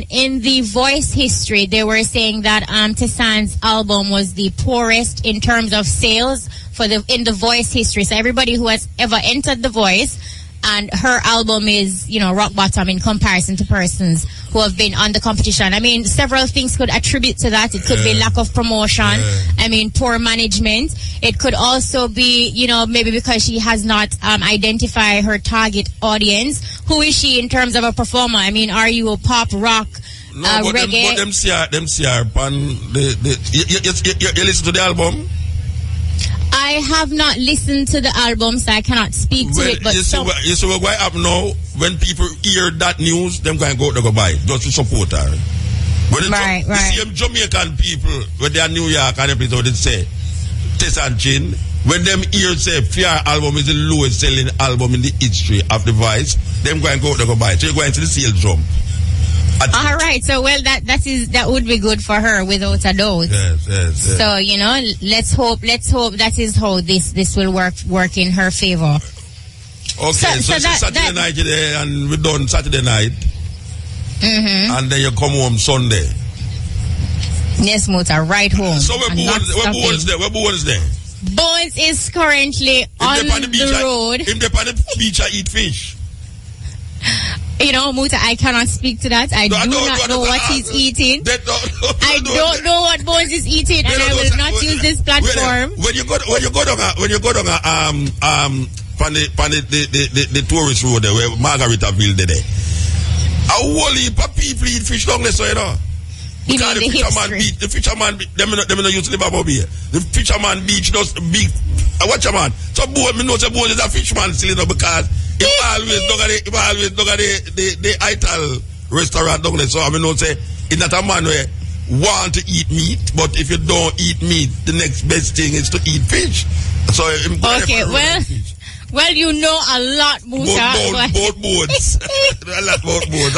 in the Voice history, they were saying that Tisan's album was the poorest in terms of sales in the Voice history. So everybody who has ever entered the Voice, and her album is, you know, rock bottom in comparison to persons who have been on the competition. I mean, several things could attribute to that. It could be lack of promotion. I mean, poor management. It could also be, you know, maybe because she has not identified her target audience. Who is she in terms of a performer? I mean, are you a pop, rock, reggae? Them see her on you listen to the album? I have not listened to the album, so I cannot speak to it. But you see what going happen now? When people hear that news, them going to go buy it, just to support her. But right. The same Jamaican people, when they are New York and everything, they say, Tisan Chin, when them hear say, Fear album is the lowest selling album in the history of the Voice, them going to go buy it. So you're going to the sales jump. All right, so well that would be good for her without a doubt. Yes. So you know, let's hope that is how this will work in her favor. Okay, so Saturday night today, and we're done Saturday night, and then you come home Sunday. Yes, Muta, right home. So where Bones there? Bones is currently on the road. Him there on the beach I eat fish. You know, Muta, I cannot speak to that. I do not know what he's eating. I don't know what Bones is eating, and I will not use this platform. When you go down the tourist road there, where Margaritaville there, a whole heap of people eat fish down there, so you know. Because the fisherman beach, them not used to live above here. The fisherman beach does big. Watch a man. So Bones, me know say Bones is a fisherman still, you know, because If always look at the Ital restaurant down there, so I mean, no say it's not a man where want to eat meat, but if you don't eat meat, the next best thing is to eat fish. So okay, well, you know a lot, Musa. Both boards. A lot about boards.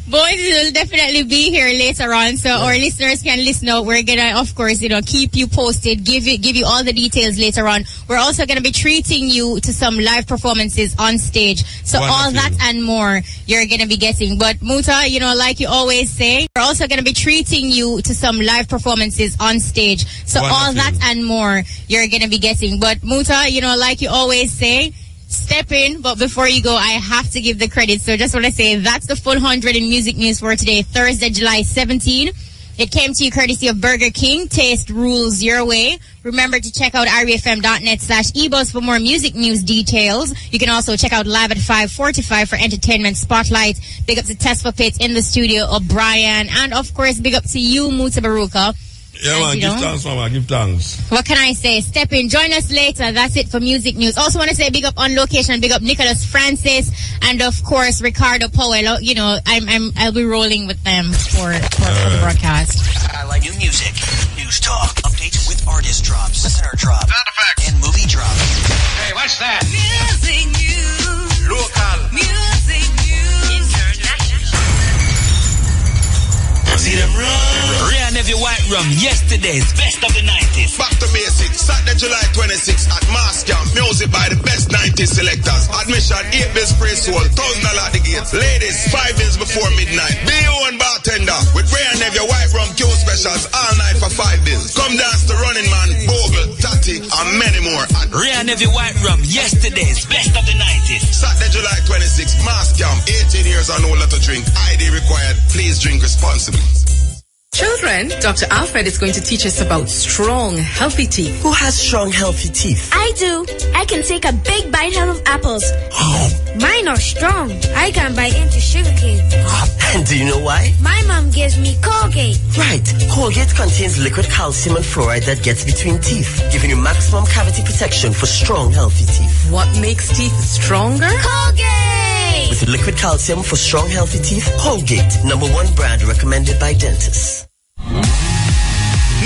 Boys will definitely be here later on, so our listeners can listen out. We're gonna, of course, you know, keep you posted, give you all the details later on. We're also gonna be treating you to some live performances on stage. So all that and more you're gonna be getting. But Muta, you know, like you always say, we're also gonna be treating you to some live performances on stage. So all that and more you're gonna be getting. But Muta, you know, like you always say, step in, but before you go, I have to give the credit. So just want to say that's the full 100 in music news for today, Thursday, July 17. It came to you courtesy of Burger King. Taste rules your way. Remember to check out rfm.net/ebuzz for more music news details. You can also check out Live at 5:45 for entertainment spotlight. Big up to Tesla Pitts in the studio, O'Brien, and of course, big up to you, Mutabaruka. Yeah, man, give thanks, mama, give thanks. What can I say? Step in, join us later. That's it for music news. Also want to say big up on location, big up Nicholas Francis, and of course Ricardo Powell. You know, I'll be rolling with them for the broadcast. I like new music, news talk, updates with artist drops, listener drops, sound effects, and movie drops. Hey, what's that? Music news, local, music news, international. See them run. Rare Navy White Rum, yesterday's best of the 90s. Back to basics, Saturday, July 26th at Mass Camp. Music by the best 90s selectors. Admission 8 bills free soul, $1,000 at the gates. Ladies, 5 bills before midnight. Be your own bartender with Rare Navy White Rum Q specials all night for 5 bills. Come dance to Running Man, Bogle, Tati, and many more. Rare Navy White Rum, yesterday's best of the 90s. Saturday, July 26th, Mass Camp. 18 years and older to drink. ID required. Please drink responsibly. Children, Dr. Alfred is going to teach us about strong, healthy teeth. Who has strong, healthy teeth? I do. I can take a big bite out of apples. Mine are strong. I can bite into sugarcane. And do you know why? My mom gives me Colgate. Right. Colgate contains liquid calcium and fluoride that gets between teeth, giving you maximum cavity protection for strong, healthy teeth. What makes teeth stronger? Colgate! With liquid calcium for strong, healthy teeth, Colgate, #1 brand recommended by dentists.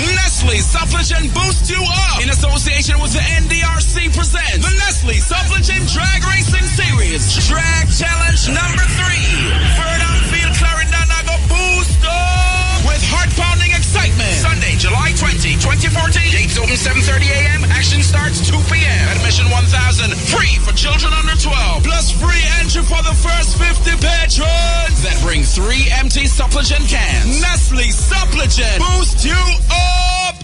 Nestle Supplicant Boost You Up in association with the NDRC presents the Nestle Supplicant Drag Racing Series Drag Challenge number 3. Verdun Field Clarendon go boost up with heart-pounding excitement. Sunday, July 20, 2014. Gates open 7:30 a.m. Action starts 2 p.m. Admission $1,000. Free for children under 12. Plus free entry for the first 50 patrons. That bring 3 empty Supplicant cans. Nestle Supplicant Boost You Up.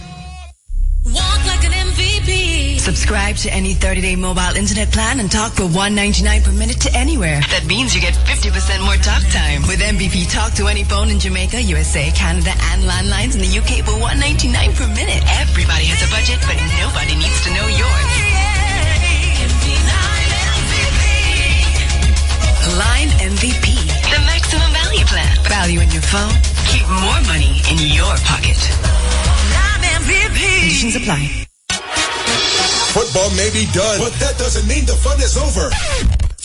Walk like an MVP. Subscribe to any 30-day mobile internet plan and talk for $1.99 per minute to anywhere. That means you get 50% more talk time. With MVP Talk to any phone in Jamaica, USA, Canada, and landlines in the UK for $1.99 per minute. Everybody has a budget, but nobody needs to know yours. Line MVP. The maximum value plan. Value in your phone. Keep more money in your pocket. Conditions apply. Football may be done, but that doesn't mean the fun is over.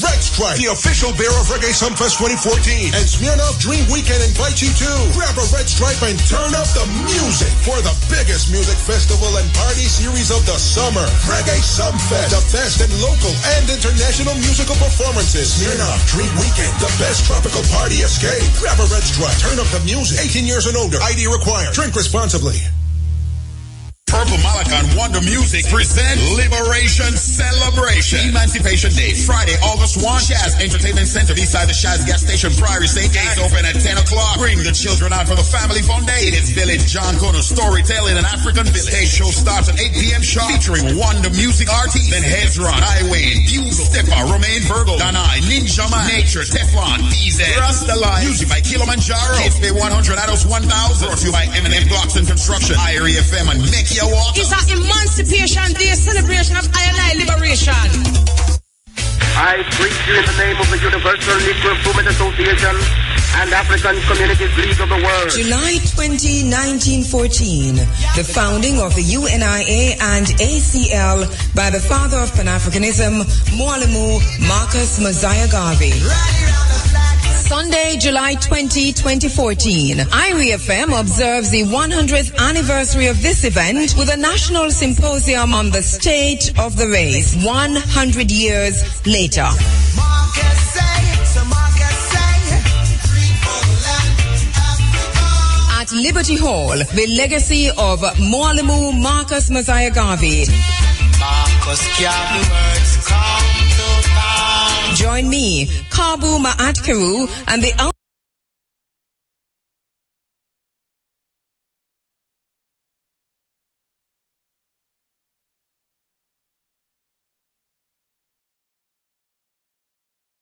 Red Stripe, the official beer of Reggae Sumfest 2014, and Smirnoff Dream Weekend invite you to grab a Red Stripe and turn up the music for the biggest music festival and party series of the summer. Reggae Sumfest, the best in local and international musical performances. Smirnoff Dream Weekend, the best tropical party escape. Grab a Red Stripe, turn up the music. 18 years and older, ID required. Drink responsibly. Purple Malaka and Wonder Music present Liberation Celebration. Emancipation Day, Friday, August 1. Shaz Entertainment Center beside the Shaz gas station, Priory St. Gates, open at 10 o'clock. Bring the children out for the family fun day. It is Village John Connor storytelling in African Village. Stage show starts at 8 p.m. sharp, featuring Wonder Music artists. Then Hezron, Highway, Bugle, Steppa, Romain Virgo, Danai, Ninja Man, Nature, Teflon, PZ, Rasta Line. Music by Kilimanjaro. Kids pay 100, adults 1,000. Brought to you by M&M Blocks and Construction, IRE FM, and Mickey Walker. It's an Emancipation Day celebration of I&I liberation. I preach you in the name of the Universal Negro Improvement Association and African Communities League of the World. July 20, 1914, the founding of the UNIA and ACL by the father of Pan-Africanism, Mwalimu Marcus Mosiah Garvey. Sunday, July 20, 2014, IRE FM observes the 100th anniversary of this event with a national symposium on the state of the race 100 years later. At Liberty Hall, the legacy of Mwalimu Marcus Mosiah Garvey. Join me, Kabu Maatkeru, and the